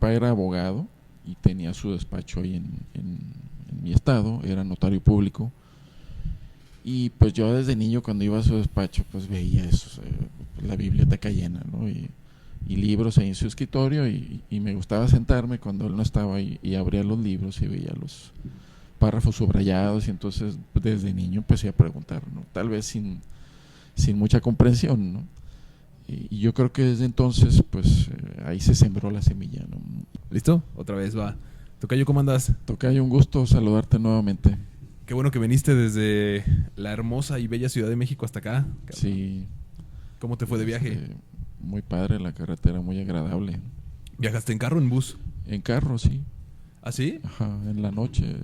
papá era abogado y tenía su despacho ahí en mi estado, era notario público. Y pues yo desde niño cuando iba a su despacho pues veía eso, la biblioteca llena, ¿no? Y libros ahí en su escritorio y me gustaba sentarme cuando él no estaba ahí y abría los libros y veía los párrafos subrayados y entonces desde niño empecé a preguntar, ¿no? Tal vez sin mucha comprensión, ¿no? Y yo creo que desde entonces pues ahí se sembró la semilla, ¿no? ¿Listo? Otra vez va. Tocayo, ¿cómo andas? Tocayo, un gusto saludarte nuevamente. Qué bueno que viniste desde la hermosa y bella Ciudad de México hasta acá. Sí. ¿Cómo te fue de viaje? Muy padre la carretera, muy agradable. ¿Viajaste en carro o en bus? En carro, sí. ¿Ah, sí? Ajá, en la noche,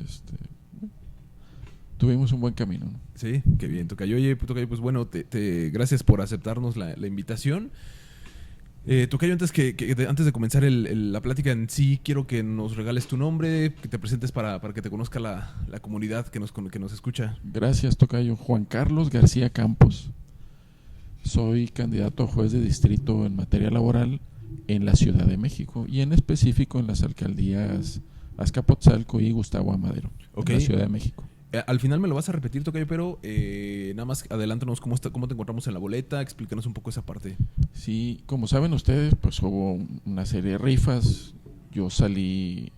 tuvimos un buen camino, ¿no? Sí, qué bien, Tocayo. Oye, Tocayo, pues bueno, gracias por aceptarnos la invitación. Tocayo, antes de comenzar la plática en sí, quiero que nos regales tu nombre, que te presentes para que te conozca la comunidad que nos escucha. Gracias, Tocayo. Juan Carlos García Campos. Soy candidato a juez de distrito en materia laboral en la Ciudad de México y en específico en las alcaldías Azcapotzalco y Gustavo Amadero, Okay. en la Ciudad de México. Al final me lo vas a repetir, Tocayo, pero nada más adelántanos cómo te encontramos en la boleta, explícanos un poco esa parte. Sí, como saben ustedes, pues hubo una serie de rifas. Yo salí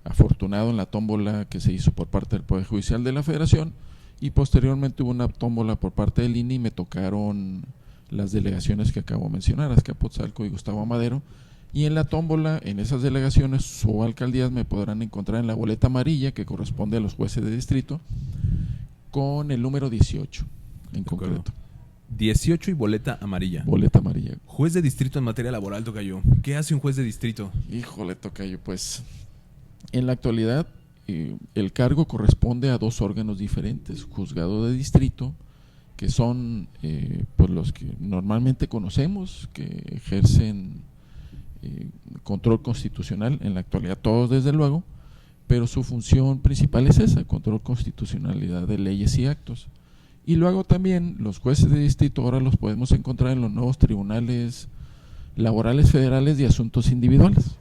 afortunado en la tómbola que se hizo por parte del Poder Judicial de la Federación y posteriormente hubo una tómbola por parte del INE y me tocaron las delegaciones que acabo de mencionar, Azcapotzalco y Gustavo Amadero. Y en la tómbola, en esas delegaciones o alcaldías me podrán encontrar en la boleta amarilla que corresponde a los jueces de distrito con el número 18 en concreto. 18 y boleta amarilla. Boleta amarilla. Juez de distrito en materia laboral, Tocayo. ¿Qué hace un juez de distrito? Híjole, Tocayo, pues en la actualidad el cargo corresponde a dos órganos diferentes, juzgado de distrito, que son pues los que normalmente conocemos, que ejercen control constitucional, en la actualidad todos desde luego, pero su función principal es esa, control constitucionalidad de leyes y actos. Y luego también los jueces de distrito ahora los podemos encontrar en los nuevos tribunales laborales federales de asuntos individuales.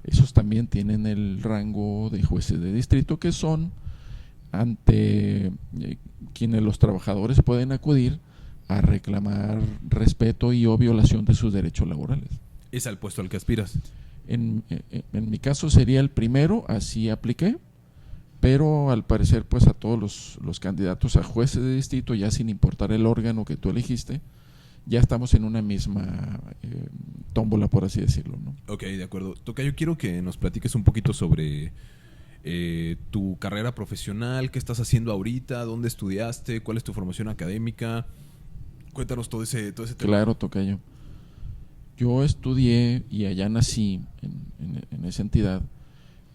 Esos también tienen el rango de jueces de distrito, que son ante quienes los trabajadores pueden acudir a reclamar respeto y o violación de sus derechos laborales. ¿Es al puesto al que aspiras? En mi caso sería el primero, así apliqué, pero al parecer pues a todos los candidatos a jueces de distrito, ya sin importar el órgano que tú elegiste, ya estamos en una misma tómbola, por así decirlo, ¿no? Ok, de acuerdo. Tocayo, quiero que nos platiques un poquito sobre tu carrera profesional, qué estás haciendo ahorita, dónde estudiaste, cuál es tu formación académica. Cuéntanos todo ese tema. Claro, Tocayo. Yo estudié y allá nací en esa entidad,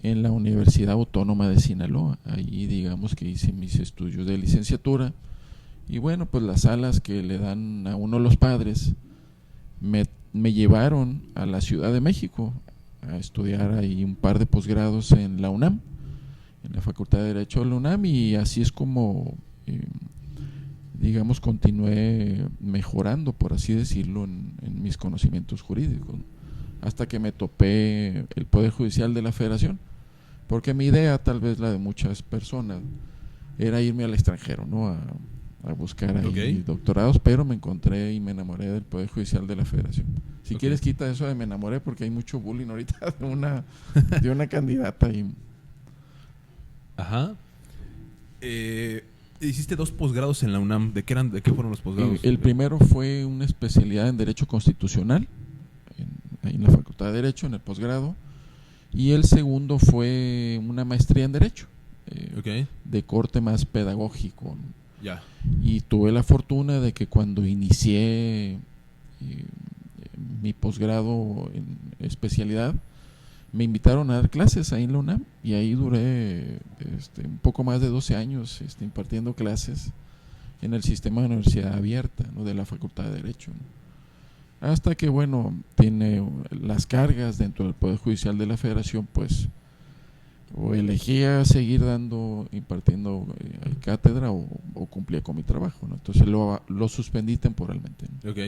en la Universidad Autónoma de Sinaloa. Ahí digamos que hice mis estudios de licenciatura y bueno, pues las alas que le dan a uno los padres me llevaron a la Ciudad de México a estudiar ahí un par de posgrados en la UNAM, en la Facultad de Derecho de la UNAM, y así es como digamos continué mejorando, por así decirlo, en mis conocimientos jurídicos, hasta que me topé el Poder Judicial de la Federación, porque mi idea, tal vez la de muchas personas, era irme al extranjero, ¿no? A buscar ahí doctorados, pero me encontré y me enamoré del Poder Judicial de la Federación. Si quieres, quita eso de me enamoré, porque hay mucho bullying ahorita de una candidata y... Ajá. Hiciste 2 posgrados en la UNAM. ¿De qué fueron los posgrados? El primero fue una especialidad en Derecho Constitucional, ahí en la Facultad de Derecho, en el posgrado, y el segundo fue una maestría en Derecho, de corte más pedagógico. Ya. Y tuve la fortuna de que cuando inicié mi posgrado en especialidad, me invitaron a dar clases ahí en la UNAM y ahí duré un poco más de 12 años impartiendo clases en el sistema de universidad abierta, ¿no? De la Facultad de Derecho, ¿no? Hasta que, bueno, tiene las cargas dentro del Poder Judicial de la Federación, pues o elegía seguir impartiendo cátedra o cumplía con mi trabajo, ¿no? Entonces lo suspendí temporalmente, ¿no? Ok.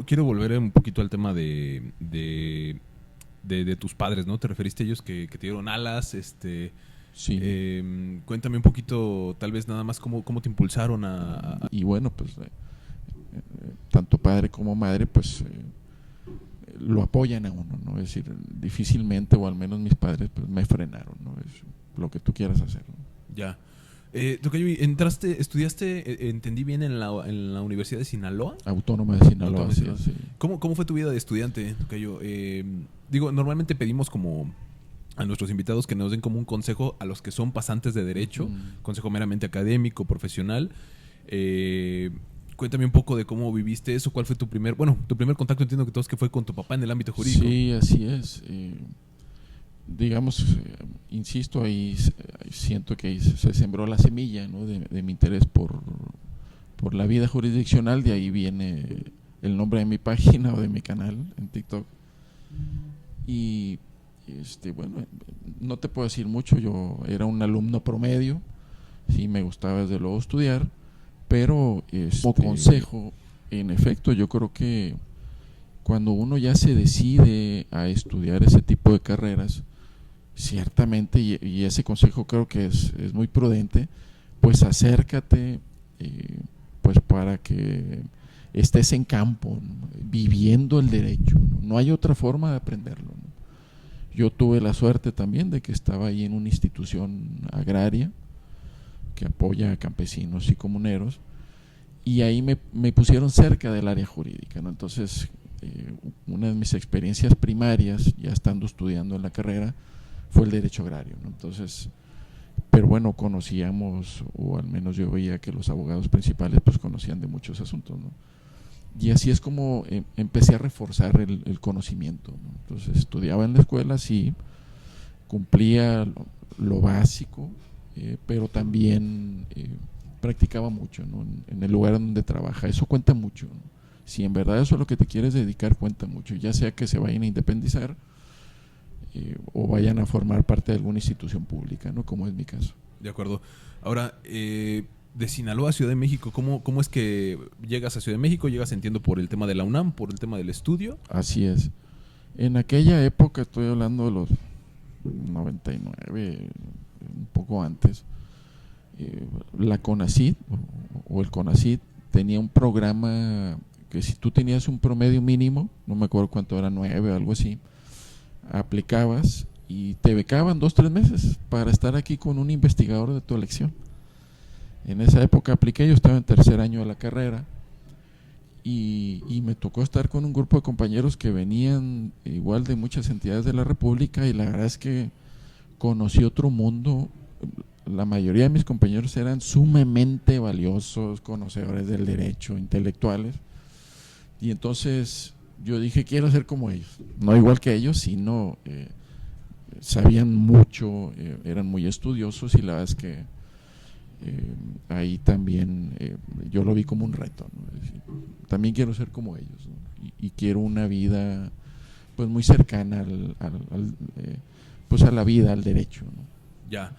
Quiero volver un poquito al tema de de tus padres, ¿no? Te referiste a ellos que te dieron alas, Sí. Cuéntame un poquito, tal vez nada más, cómo te impulsaron Y bueno, pues tanto padre como madre, pues lo apoyan a uno, ¿no? Es decir, difícilmente, o al menos mis padres, pues me frenaron, ¿no? Es lo que tú quieras hacer, ¿no? Ya. Tocayo, estudiaste, entendí bien, en la Universidad de Sinaloa. Autónoma de Sinaloa, Autónoma de sí, Sinaloa. sí. ¿Cómo fue tu vida de estudiante, Tocayo? Digo, normalmente pedimos como a nuestros invitados que nos den como un consejo a los que son pasantes de derecho, consejo meramente académico, profesional. Cuéntame un poco de cómo viviste eso, cuál fue tu primer contacto, entiendo que todos que fue con tu papá en el ámbito jurídico. Sí, así es. Digamos, insisto, ahí siento que ahí se sembró la semilla, ¿no? de mi interés por la vida jurisdiccional. De ahí viene el nombre de mi página o de mi canal en TikTok. Y bueno, no te puedo decir mucho. Yo era un alumno promedio, sí me gustaba desde luego estudiar, pero como consejo, en efecto, yo creo que cuando uno ya se decide a estudiar ese tipo de carreras, ciertamente, y ese consejo creo que es muy prudente, pues acércate, pues para que estés en campo, ¿no? Viviendo el derecho, ¿no? No hay otra forma de aprenderlo, ¿no? Yo tuve la suerte también de que estaba ahí en una institución agraria que apoya a campesinos y comuneros, y ahí me pusieron cerca del área jurídica, ¿no? Entonces, una de mis experiencias primarias, ya estando estudiando en la carrera, fue el derecho agrario, ¿no? Entonces, pero bueno, conocíamos, o al menos yo veía que los abogados principales pues conocían de muchos asuntos, ¿no? Y así es como empecé a reforzar el conocimiento, ¿no? Entonces estudiaba en la escuela, sí, cumplía lo básico, pero también practicaba mucho, ¿no? En el lugar donde trabaja, eso cuenta mucho, ¿no? Si en verdad eso es lo que te quieres dedicar, cuenta mucho, ya sea que se vayan a independizar o vayan a formar parte de alguna institución pública, ¿no? Como es mi caso. De acuerdo. Ahora, de Sinaloa a Ciudad de México, ¿cómo es que llegas a Ciudad de México? ¿Llegas, entiendo, por el tema de la UNAM, por el tema del estudio? Así es. En aquella época, estoy hablando de los 99, un poco antes, la CONACYT o el CONACYT tenía un programa que si tú tenías un promedio mínimo, no me acuerdo cuánto era, 9 o algo así, aplicabas y te becaban 2-3 meses para estar aquí con un investigador de tu elección. En esa época apliqué, yo estaba en tercer año de la carrera y me tocó estar con un grupo de compañeros que venían igual de muchas entidades de la República, y la verdad es que conocí otro mundo. La mayoría de mis compañeros eran sumamente valiosos, conocedores del derecho, intelectuales, y entonces yo dije, quiero ser como ellos, no igual que ellos, sino sabían mucho, eran muy estudiosos, y la verdad es que ahí también yo lo vi como un reto, ¿no? Es decir, también quiero ser como ellos, ¿no? y quiero una vida pues muy cercana pues a la vida, al derecho, ¿no? Ya.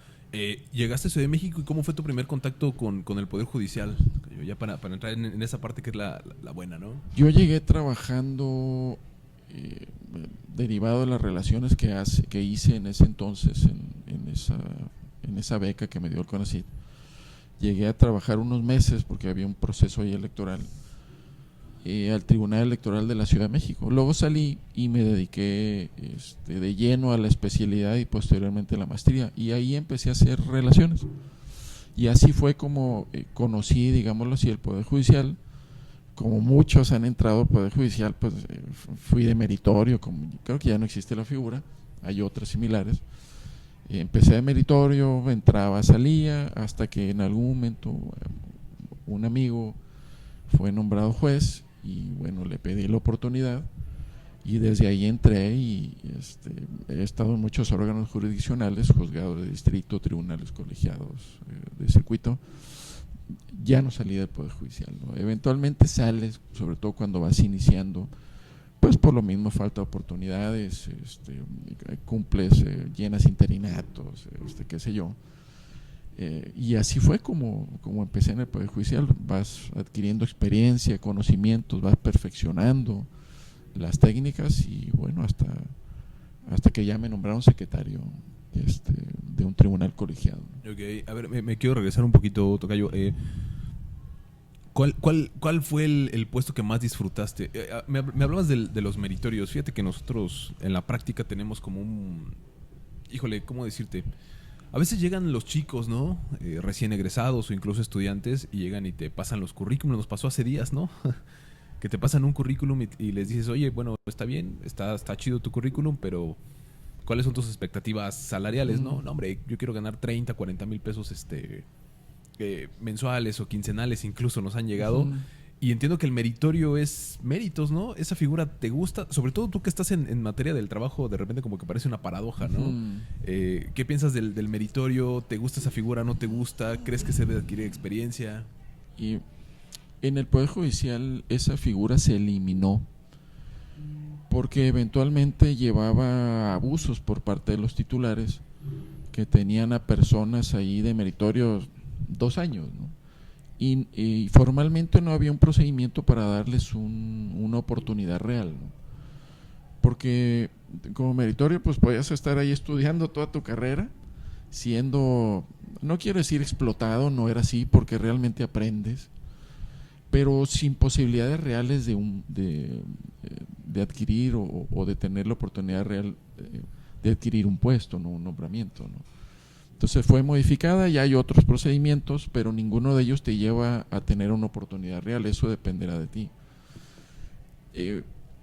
Llegaste a Ciudad de México, y ¿cómo fue tu primer contacto con el Poder Judicial? Ya para entrar en esa parte que es la buena, ¿no? Yo llegué trabajando derivado de las relaciones que hice en ese entonces en esa beca que me dio el CONACYT. Llegué a trabajar unos meses porque había un proceso ahí electoral al Tribunal Electoral de la Ciudad de México. Luego salí y me dediqué de lleno a la especialidad y posteriormente a la maestría, y ahí empecé a hacer relaciones, y así fue como conocí, digámoslo así, el Poder Judicial. Como muchos han entrado al Poder Judicial, pues fui de meritorio, creo que ya no existe la figura, hay otras similares. Empecé de meritorio, entraba, salía, hasta que en algún momento un amigo fue nombrado juez, y bueno, le pedí la oportunidad, y desde ahí entré, y he estado en muchos órganos jurisdiccionales, juzgados de distrito, tribunales colegiados de circuito. Ya no salí del Poder Judicial, ¿no? Eventualmente sales, sobre todo cuando vas iniciando, pues por lo mismo falta de oportunidades, cumples, llenas interinatos, qué sé yo. Y así fue como empecé en el Poder Judicial. Vas adquiriendo experiencia, conocimientos, vas perfeccionando las técnicas, y bueno, hasta que ya me nombraron secretario de un tribunal colegiado. Ok, a ver, me quiero regresar un poquito, tocayo. ¿Cuál fue el puesto que más disfrutaste? Me hablabas de los meritorios. Fíjate que nosotros en la práctica tenemos como un... Híjole, ¿cómo decirte? A veces llegan los chicos, ¿no? Recién egresados o incluso estudiantes y llegan y te pasan los currículums. Nos pasó hace días, ¿no? Que te pasan un currículum y les dices, oye, bueno, está bien, está chido tu currículum, pero ¿cuáles son tus expectativas salariales, no? No, hombre, yo quiero ganar 30, 40 mil pesos mensuales o quincenales, incluso nos han llegado. Y entiendo que el meritorio es méritos, ¿no? Esa figura te gusta, sobre todo tú que estás en materia del trabajo, de repente como que parece una paradoja, ¿no? ¿Qué piensas del meritorio? ¿Te gusta esa figura? ¿No te gusta? ¿Crees que se debe adquirir experiencia? Y en el Poder Judicial esa figura se eliminó porque eventualmente llevaba abusos por parte de los titulares que tenían a personas ahí de meritorio 2 años, ¿no? Y formalmente no había un procedimiento para darles una oportunidad real, ¿no? Porque como meritorio pues podías estar ahí estudiando toda tu carrera, siendo, no quiero decir explotado, no era así, porque realmente aprendes, pero sin posibilidades reales de adquirir o de tener la oportunidad real de adquirir un puesto, ¿no? Un nombramiento, ¿no? Entonces fue modificada, ya hay otros procedimientos, pero ninguno de ellos te lleva a tener una oportunidad real, eso dependerá de ti.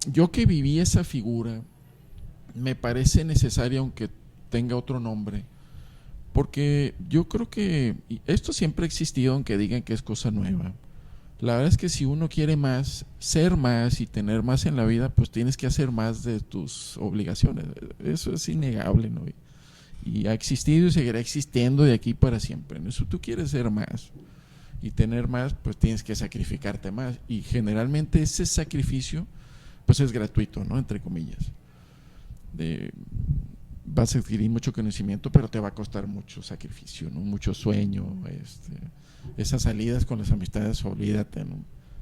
Yo que viví esa figura, me parece necesaria, aunque tenga otro nombre, porque yo creo que esto siempre ha existido, aunque digan que es cosa nueva. La verdad es que si uno quiere más, ser más y tener más en la vida, pues tienes que hacer más de tus obligaciones. Eso es innegable, ¿no? Y ha existido y seguirá existiendo de aquí para siempre, ¿no? Si tú quieres ser más y tener más, pues tienes que sacrificarte más. Y generalmente ese sacrificio, pues es gratuito, ¿no? Entre comillas. Vas a adquirir mucho conocimiento, pero te va a costar mucho sacrificio, ¿no? Mucho sueño, esas salidas con las amistades, olvídate, ¿no?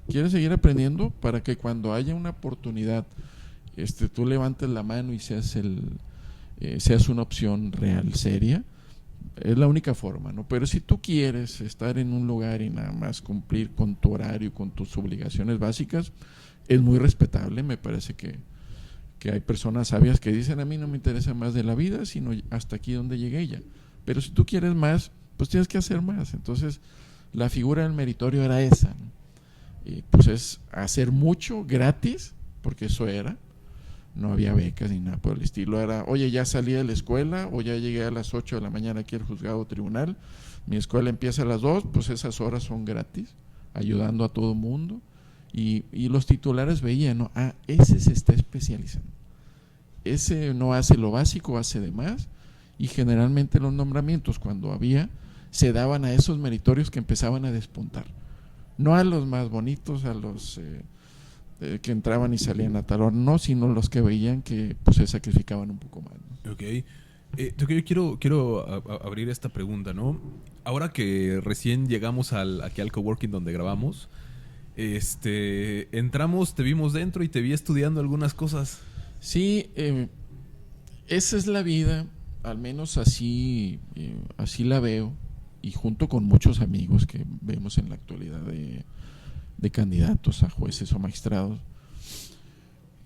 ¿Quieres seguir aprendiendo? Para que cuando haya una oportunidad, tú levantes la mano y seas una opción real, seria. Es la única forma, ¿no? Pero si tú quieres estar en un lugar y nada más cumplir con tu horario, con tus obligaciones básicas, es muy respetable. Me parece que hay personas sabias que dicen, a mí no me interesa más de la vida, sino hasta aquí donde llegué ya. Pero si tú quieres más, pues tienes que hacer más. Entonces la figura del meritorio era esa, ¿no? Y pues es hacer mucho gratis, porque eso era. No había becas ni nada por el estilo. Era, oye, ya salí de la escuela o ya llegué a las 8 de la mañana aquí al juzgado o tribunal. Mi escuela empieza a las 2, pues esas horas son gratis, ayudando a todo mundo. Y los titulares veían, ¿no? Ese se está especializando. Ese no hace lo básico, hace de más. Y generalmente los nombramientos, cuando había, se daban a esos meritorios que empezaban a despuntar. No a los más bonitos, a los que entraban y salían a tal hora, no, sino los que veían que pues se sacrificaban un poco más, ¿no? Ok. Yo quiero abrir esta pregunta, ¿no? Ahora que recién llegamos aquí al coworking donde grabamos, entramos, te vimos dentro y te vi estudiando algunas cosas. Sí, esa es la vida, al menos así la veo, y junto con muchos amigos que vemos en la actualidad de candidatos a jueces o magistrados.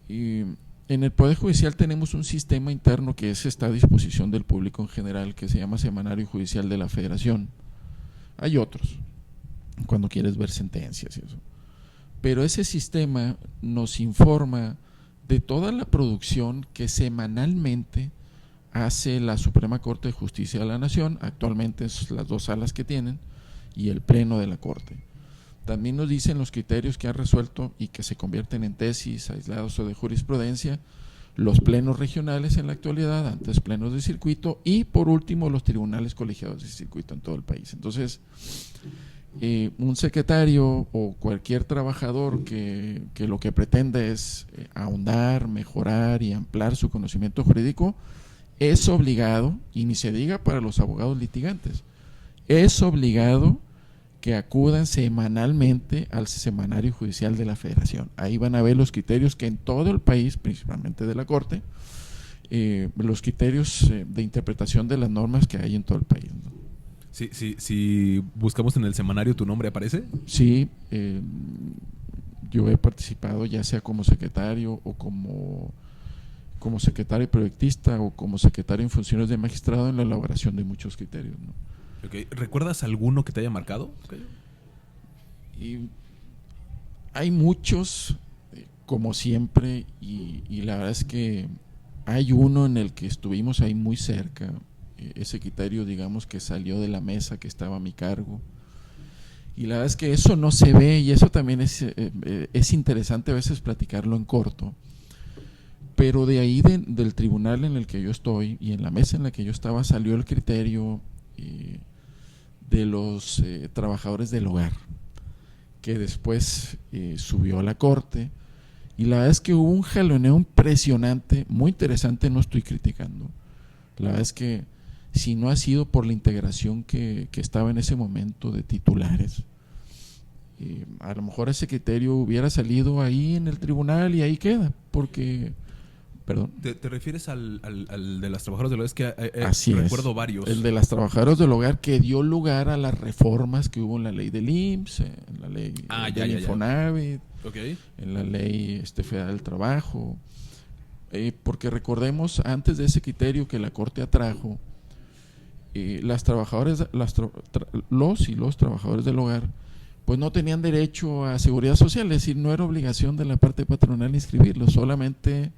Y en el Poder Judicial tenemos un sistema interno que está a disposición del público en general, que se llama Semanario Judicial de la Federación. Hay otros, cuando quieres ver sentencias y eso. Pero ese sistema nos informa de toda la producción que semanalmente hace la Suprema Corte de Justicia de la Nación, actualmente son las 2 salas que tienen, y el Pleno de la Corte. También nos dicen los criterios que han resuelto y que se convierten en tesis, aislados o de jurisprudencia, los plenos regionales en la actualidad, antes plenos de circuito, y por último los tribunales colegiados de circuito en todo el país. Entonces, un secretario o cualquier trabajador que lo que pretende es ahondar, mejorar y ampliar su conocimiento jurídico, es obligado, y ni se diga para los abogados litigantes, es obligado que acudan semanalmente al Semanario Judicial de la Federación. Ahí van a ver los criterios que en todo el país, principalmente de la Corte, los criterios de interpretación de las normas que hay en todo el país, ¿no? Si buscamos en el semanario, ¿tu nombre aparece? Sí, yo he participado ya sea como secretario o como secretario proyectista o como secretario en funciones de magistrado en la elaboración de muchos criterios, ¿no? Okay. ¿Recuerdas alguno que te haya marcado? Y hay muchos, como siempre, y la verdad es que hay uno en el que estuvimos ahí muy cerca. Ese criterio, digamos, que salió de la mesa que estaba a mi cargo. Y la verdad es que eso no se ve, y eso también es interesante a veces platicarlo en corto. Pero de ahí, del tribunal en el que yo estoy y en la mesa en la que yo estaba, salió el criterio de los trabajadores del hogar, que después subió a la corte. Y la verdad es que hubo un jaloneo impresionante, muy interesante, no estoy criticando. La verdad es que si no ha sido por la integración que estaba en ese momento de titulares, a lo mejor ese criterio hubiera salido ahí en el tribunal y ahí queda, porque... Perdón. ¿Te refieres al de las trabajadoras del hogar? Es que Así recuerdo es. varios. El de las trabajadoras del hogar, que dio lugar a las reformas que hubo en la ley del IMSS, en la ley del Infonavit, okay, en la ley federal del trabajo. Porque recordemos, antes de ese criterio que la Corte atrajo, las trabajadoras, los y los trabajadores del hogar, pues no tenían derecho a seguridad social, es decir, no era obligación de la parte patronal inscribirlos, solamente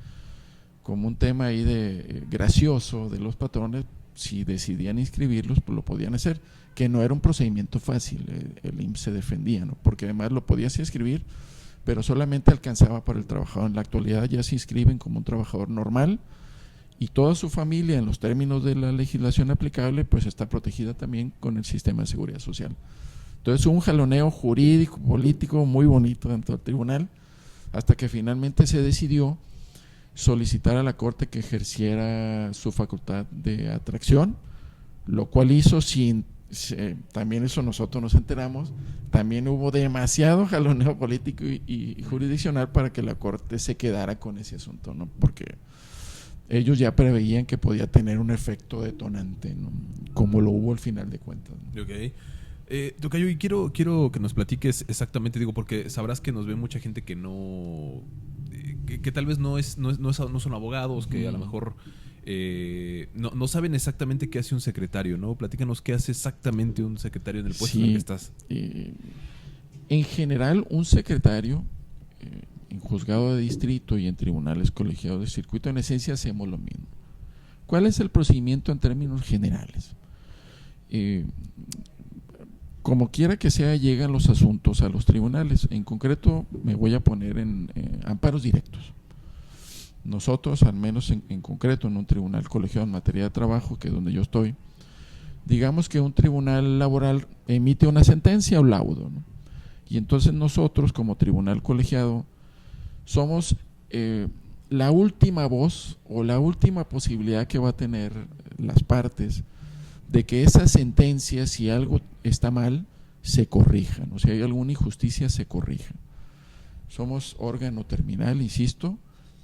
como un tema ahí de gracioso de los patrones, si decidían inscribirlos, pues lo podían hacer, que no era un procedimiento fácil, el IMSS se defendía, ¿no? Porque además lo podías inscribir, pero solamente alcanzaba para el trabajador. En la actualidad ya se inscriben como un trabajador normal y toda su familia, en los términos de la legislación aplicable, pues está protegida también con el sistema de seguridad social. Entonces un jaloneo jurídico, político muy bonito dentro del tribunal, hasta que finalmente se decidió solicitar a la Corte que ejerciera su facultad de atracción, lo cual hizo sin... también eso nosotros nos enteramos, también hubo demasiado jaloneo político y jurisdiccional para que la Corte se quedara con ese asunto, ¿no? Porque ellos ya preveían que podía tener un efecto detonante, ¿no? Como lo hubo al final de cuentas, ¿no? Ok. Tocayo, y quiero que nos platiques exactamente, digo, porque sabrás que nos ve mucha gente que no... que tal vez no son abogados, que a lo mejor no saben exactamente qué hace un secretario, ¿no? Platícanos qué hace exactamente un secretario en el puesto en el que estás. En general, un secretario en juzgado de distrito y en tribunales colegiados de circuito, en esencia hacemos lo mismo. ¿Cuál es el procedimiento en términos generales? Como quiera que sea, llegan los asuntos a los tribunales. En concreto, me voy a poner en amparos directos. Nosotros, al menos en concreto, en un tribunal colegiado en materia de trabajo, que es donde yo estoy, digamos que un tribunal laboral emite una sentencia o laudo, ¿no? Y entonces nosotros, como tribunal colegiado, somos la última voz o la última posibilidad que va a tener las partes de que esa sentencia, si algo está mal, se corrija, ¿no? Si hay alguna injusticia, se corrija. Somos órgano terminal, insisto,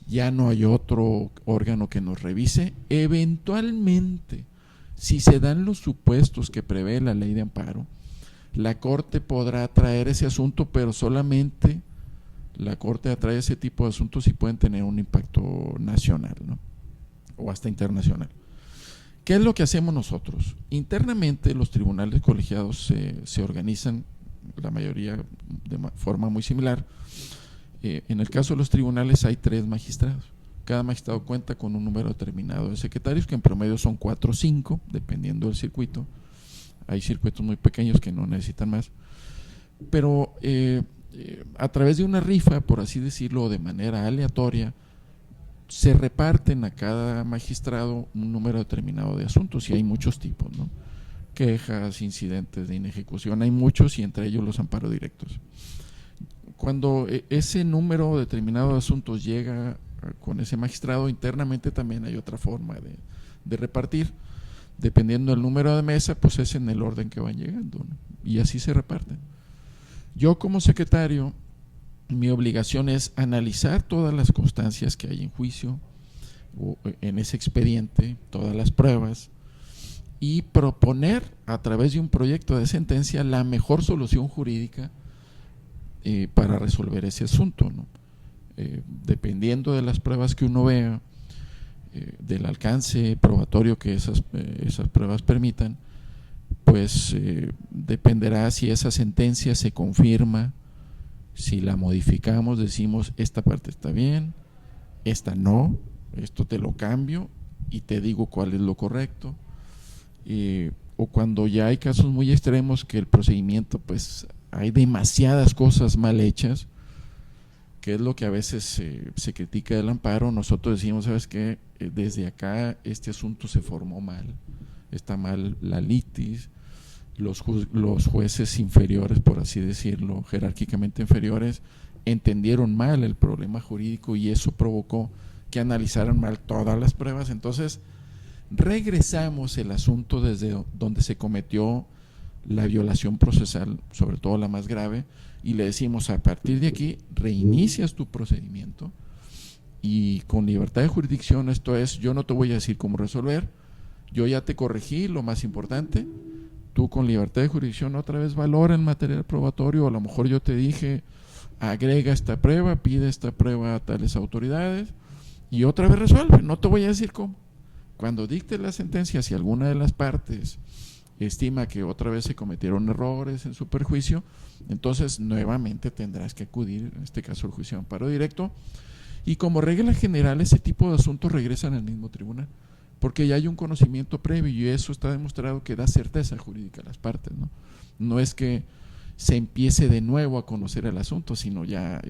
ya no hay otro órgano que nos revise. Eventualmente, si se dan los supuestos que prevé la ley de amparo, la Corte podrá traer ese asunto, pero solamente la Corte atrae ese tipo de asuntos si pueden tener un impacto nacional, ¿no? O hasta internacional. ¿Qué es lo que hacemos nosotros? Internamente los tribunales colegiados se organizan, la mayoría de forma muy similar. En el caso de los tribunales hay 3 magistrados. Cada magistrado cuenta con un número determinado de secretarios, que en promedio son 4 o 5, dependiendo del circuito. Hay circuitos muy pequeños que no necesitan más. Pero a través de una rifa, por así decirlo, de manera aleatoria, se reparten a cada magistrado un número determinado de asuntos, y hay muchos tipos, ¿no? Quejas, incidentes de inejecución, hay muchos, y entre ellos los amparos directos. Cuando ese número determinado de asuntos llega con ese magistrado, internamente también hay otra forma de repartir. Dependiendo del número de mesa, pues es en el orden que van llegando, ¿no? Y así se reparten. Yo, como secretario, mi obligación es analizar todas las constancias que hay en juicio, en ese expediente todas las pruebas y proponer a través de un proyecto de sentencia la mejor solución jurídica para resolver ese asunto, ¿no? Dependiendo de las pruebas que uno vea, del alcance probatorio que esas pruebas permitan, pues dependerá si esa sentencia se confirma, si la modificamos, decimos esta parte está bien, esta no, esto te lo cambio y te digo cuál es lo correcto, o cuando ya hay casos muy extremos que el procedimiento pues hay demasiadas cosas mal hechas, que es lo que a veces se critica del amparo. Nosotros decimos, ¿sabes qué? Desde acá este asunto se formó mal, está mal la litis, los jueces inferiores, por así decirlo, jerárquicamente inferiores, entendieron mal el problema jurídico y eso provocó que analizaran mal todas las pruebas. Entonces regresamos el asunto desde donde se cometió la violación procesal, sobre todo la más grave, y le decimos, a partir de aquí reinicias tu procedimiento y con libertad de jurisdicción, esto es, yo no te voy a decir cómo resolver, yo ya te corregí lo más importante, tú con libertad de jurisdicción otra vez valora el material probatorio, o a lo mejor yo te dije, agrega esta prueba, pide esta prueba a tales autoridades y otra vez resuelve, no te voy a decir cómo. Cuando dicte la sentencia, si alguna de las partes estima que otra vez se cometieron errores en su perjuicio, entonces nuevamente tendrás que acudir, en este caso el juicio de amparo directo, y como regla general ese tipo de asuntos regresan al mismo tribunal, porque ya hay un conocimiento previo y eso está demostrado que da certeza jurídica a las partes, ¿no? No es que se empiece de nuevo a conocer el asunto, sino ya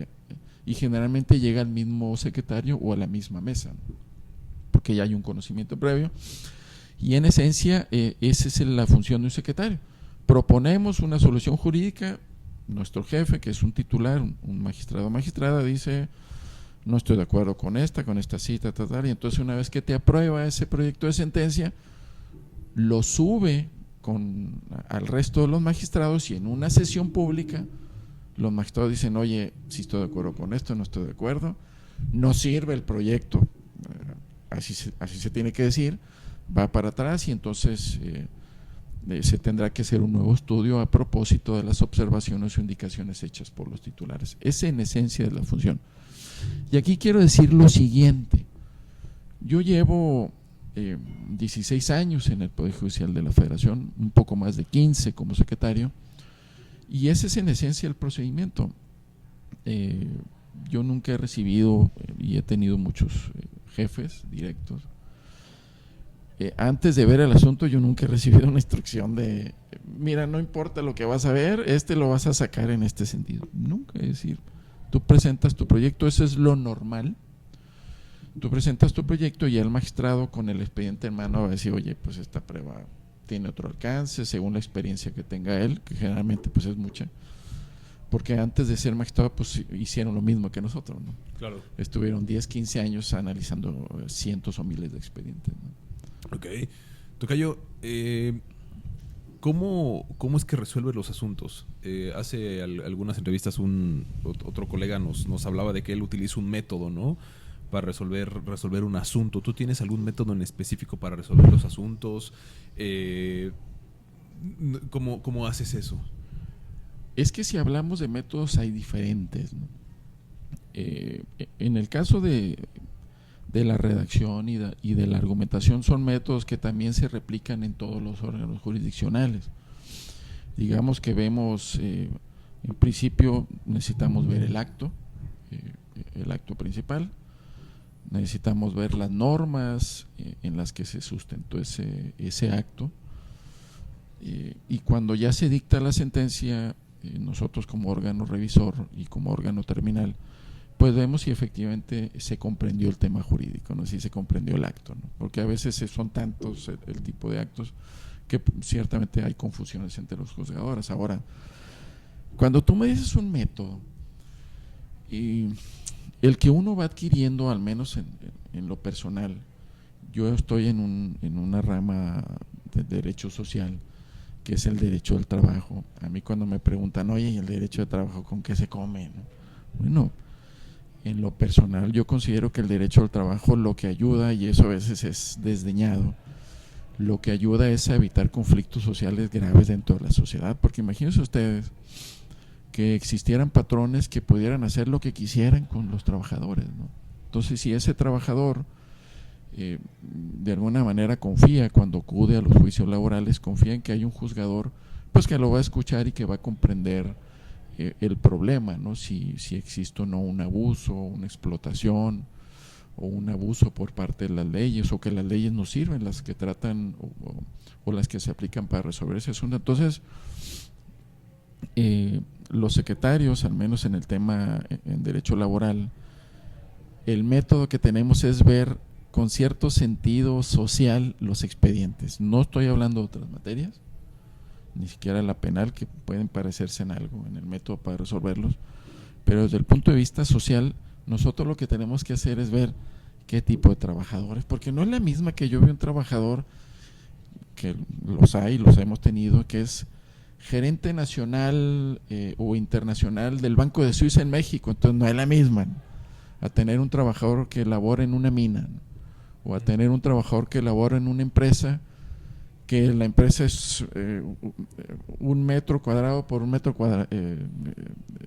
y generalmente llega al mismo secretario o a la misma mesa, ¿no? Porque ya hay un conocimiento previo. Y en esencia, esa es la función de un secretario. Proponemos una solución jurídica, nuestro jefe, que es un titular, un magistrado o magistrada, dice, no estoy de acuerdo con esta cita, y entonces una vez que te aprueba ese proyecto de sentencia, lo sube al resto de los magistrados y en una sesión pública, los magistrados dicen, oye, si estoy de acuerdo con esto, no estoy de acuerdo, no sirve el proyecto, así se tiene que decir, va para atrás y entonces se tendrá que hacer un nuevo estudio a propósito de las observaciones o indicaciones hechas por los titulares. Esa en esencia es la función. Y aquí quiero decir lo siguiente, yo llevo 16 años en el Poder Judicial de la Federación, un poco más de 15 como secretario, y ese es en esencia el procedimiento. Yo nunca he recibido y he tenido muchos jefes directos. Antes de ver el asunto yo nunca he recibido una instrucción de mira, no importa lo que vas a ver, lo vas a sacar en este sentido. Nunca, es decir, tú presentas tu proyecto, eso es lo normal. Tú presentas tu proyecto y el magistrado con el expediente en mano va a decir, oye, pues esta prueba tiene otro alcance según la experiencia que tenga él, que generalmente pues es mucha, porque antes de ser magistrado pues hicieron lo mismo que nosotros, ¿no? Claro. Estuvieron 10, 15 años analizando cientos o miles de expedientes, ¿no? Ok. Tocayo, ¿cómo es que resuelve los asuntos? Hace algunas entrevistas otro colega nos hablaba de que él utiliza un método, ¿no?, para resolver un asunto. ¿Tú tienes algún método en específico para resolver los asuntos? ¿Cómo haces eso? Es que si hablamos de métodos hay diferentes, ¿no? En el caso de la redacción y de la argumentación son métodos que también se replican en todos los órganos jurisdiccionales. Digamos que vemos, en principio necesitamos ver el acto principal, necesitamos ver las normas en las que se sustentó ese acto, y cuando ya se dicta la sentencia, nosotros como órgano revisor y como órgano terminal, pues vemos si efectivamente se comprendió el tema jurídico, ¿no?, si se comprendió el acto, ¿no? Porque a veces son tantos el tipo de actos que ciertamente hay confusiones entre los juzgadores. Ahora, cuando tú me dices un método, y el que uno va adquiriendo, al menos en lo personal, yo estoy en una rama de derecho social, que es el derecho del trabajo. A mí cuando me preguntan, oye, ¿y el derecho de trabajo con qué se come?, ¿no? Bueno, En lo personal, yo considero que el derecho al trabajo lo que ayuda, y eso a veces es desdeñado, lo que ayuda es a evitar conflictos sociales graves dentro de la sociedad, porque imagínense ustedes que existieran patrones que pudieran hacer lo que quisieran con los trabajadores, ¿no? Entonces, si ese trabajador de alguna manera confía cuando acude a los juicios laborales, confía en que hay un juzgador pues que lo va a escuchar y que va a comprender el problema, ¿no? Si existe o no un abuso, una explotación o un abuso por parte de las leyes, o que las leyes no sirven, las que tratan o las que se aplican para resolver ese asunto. Entonces, los secretarios, al menos en el tema en derecho laboral, el método que tenemos es ver con cierto sentido social los expedientes. No estoy hablando de otras materias, ni siquiera la penal, que pueden parecerse en algo en el método para resolverlos, pero desde el punto de vista social, nosotros lo que tenemos que hacer es ver qué tipo de trabajadores, porque no es la misma que yo veo un trabajador, que los hay, los hemos tenido, que es gerente nacional o internacional del Banco de Suiza en México, entonces no es la misma, ¿no?, a tener un trabajador que labora en una mina, ¿no?, o a tener un trabajador que labora en una empresa, que la empresa es 1 metro cuadrado por 1 metro cuadrado,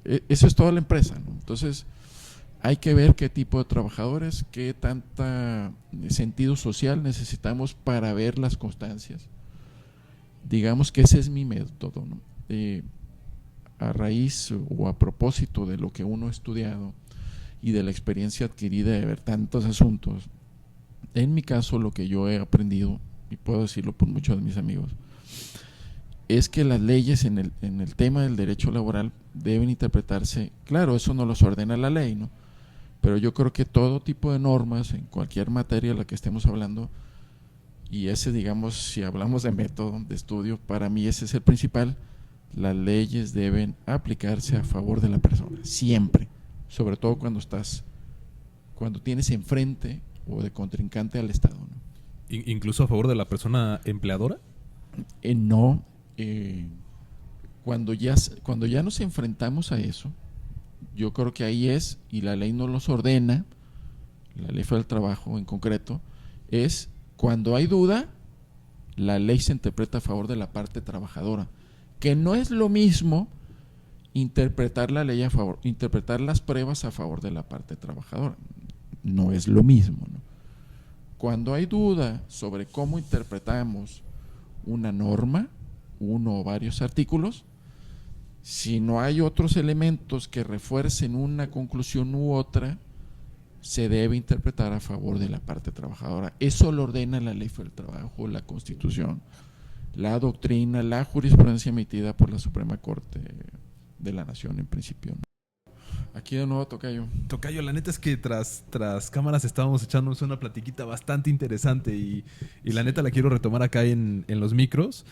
eso es toda la empresa, ¿no? Entonces hay que ver qué tipo de trabajadores, qué tanta sentido social necesitamos para ver las constancias. Digamos que ese es mi método, ¿no? A raíz o a propósito de lo que uno ha estudiado y de la experiencia adquirida de ver tantos asuntos, en mi caso lo que yo he aprendido, y puedo decirlo por muchos de mis amigos, es que las leyes en el tema del derecho laboral deben interpretarse, claro, eso no los ordena la ley, ¿no?, pero yo creo que todo tipo de normas en cualquier materia de la que estemos hablando, y ese, digamos, si hablamos de método de estudio, para mí ese es el principal, las leyes deben aplicarse a favor de la persona, siempre, sobre todo cuando tienes enfrente o de contrincante al Estado, ¿no? ¿Incluso a favor de la persona empleadora? No, cuando ya nos enfrentamos a eso, yo creo que ahí es, y la ley nos los ordena, la ley federal del trabajo en concreto, es cuando hay duda, la ley se interpreta a favor de la parte trabajadora, que no es lo mismo interpretar la ley a favor, interpretar las pruebas a favor de la parte trabajadora, no es lo mismo, ¿no? Cuando hay duda sobre cómo interpretamos una norma, uno o varios artículos, si no hay otros elementos que refuercen una conclusión u otra, se debe interpretar a favor de la parte trabajadora. Eso lo ordena la Ley Federal del Trabajo, la Constitución, la doctrina, la jurisprudencia emitida por la Suprema Corte de la Nación en principio, ¿no? Aquí de nuevo, Tocayo. Tocayo, la neta es que tras cámaras estábamos echándonos una platiquita bastante interesante y la neta la quiero retomar acá en los micros.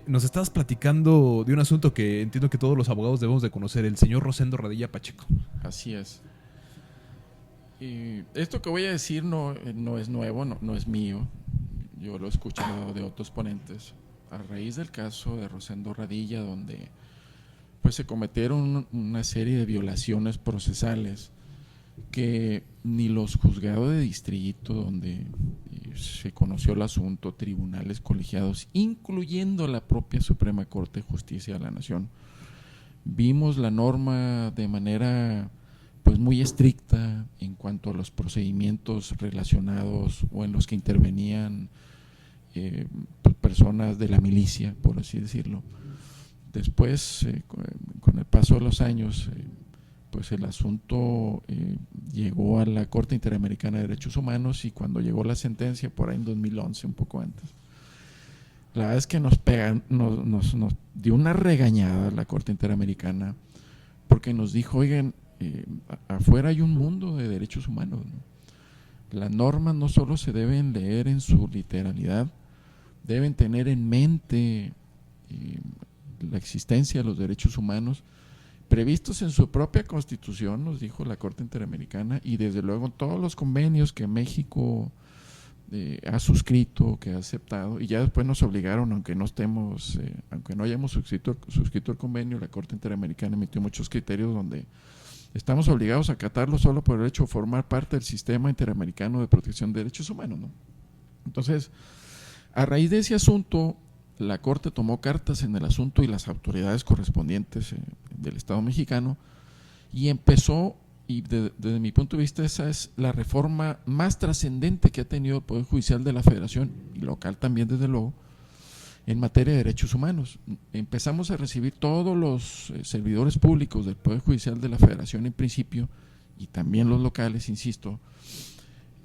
Nos estabas platicando de un asunto que entiendo que todos los abogados debemos de conocer, el señor Rosendo Radilla Pacheco. Así es. Y esto que voy a decir no es nuevo, no es mío. Yo lo he escuchado de otros ponentes. A raíz del caso de Rosendo Radilla, donde pues se cometieron una serie de violaciones procesales que ni los juzgados de distrito, donde se conoció el asunto, tribunales colegiados, incluyendo la propia Suprema Corte de Justicia de la Nación, vimos la norma de manera pues muy estricta en cuanto a los procedimientos relacionados o en los que intervenían pues personas de la milicia, por así decirlo. Después, con el paso de los años, pues el asunto llegó a la Corte Interamericana de Derechos Humanos, y cuando llegó la sentencia, por ahí en 2011, un poco antes, la verdad es que nos dio una regañada la Corte Interamericana, porque nos dijo, oigan, afuera hay un mundo de derechos humanos, ¿no? Las normas no solo se deben leer en su literalidad, deben tener en mente la existencia de los derechos humanos previstos en su propia Constitución, nos dijo la Corte Interamericana, y desde luego todos los convenios que México ha suscrito, que ha aceptado, y ya después nos obligaron, aunque no hayamos suscrito el convenio, la Corte Interamericana emitió muchos criterios donde estamos obligados a acatarlo solo por el hecho de formar parte del sistema interamericano de protección de derechos humanos, ¿no? Entonces, a raíz de ese asunto, la Corte tomó cartas en el asunto y las autoridades correspondientes del Estado mexicano, y empezó, y desde mi punto de vista esa es la reforma más trascendente que ha tenido el Poder Judicial de la Federación, y local también desde luego, en materia de derechos humanos. Empezamos a recibir todos los servidores públicos del Poder Judicial de la Federación en principio, y también los locales, insisto,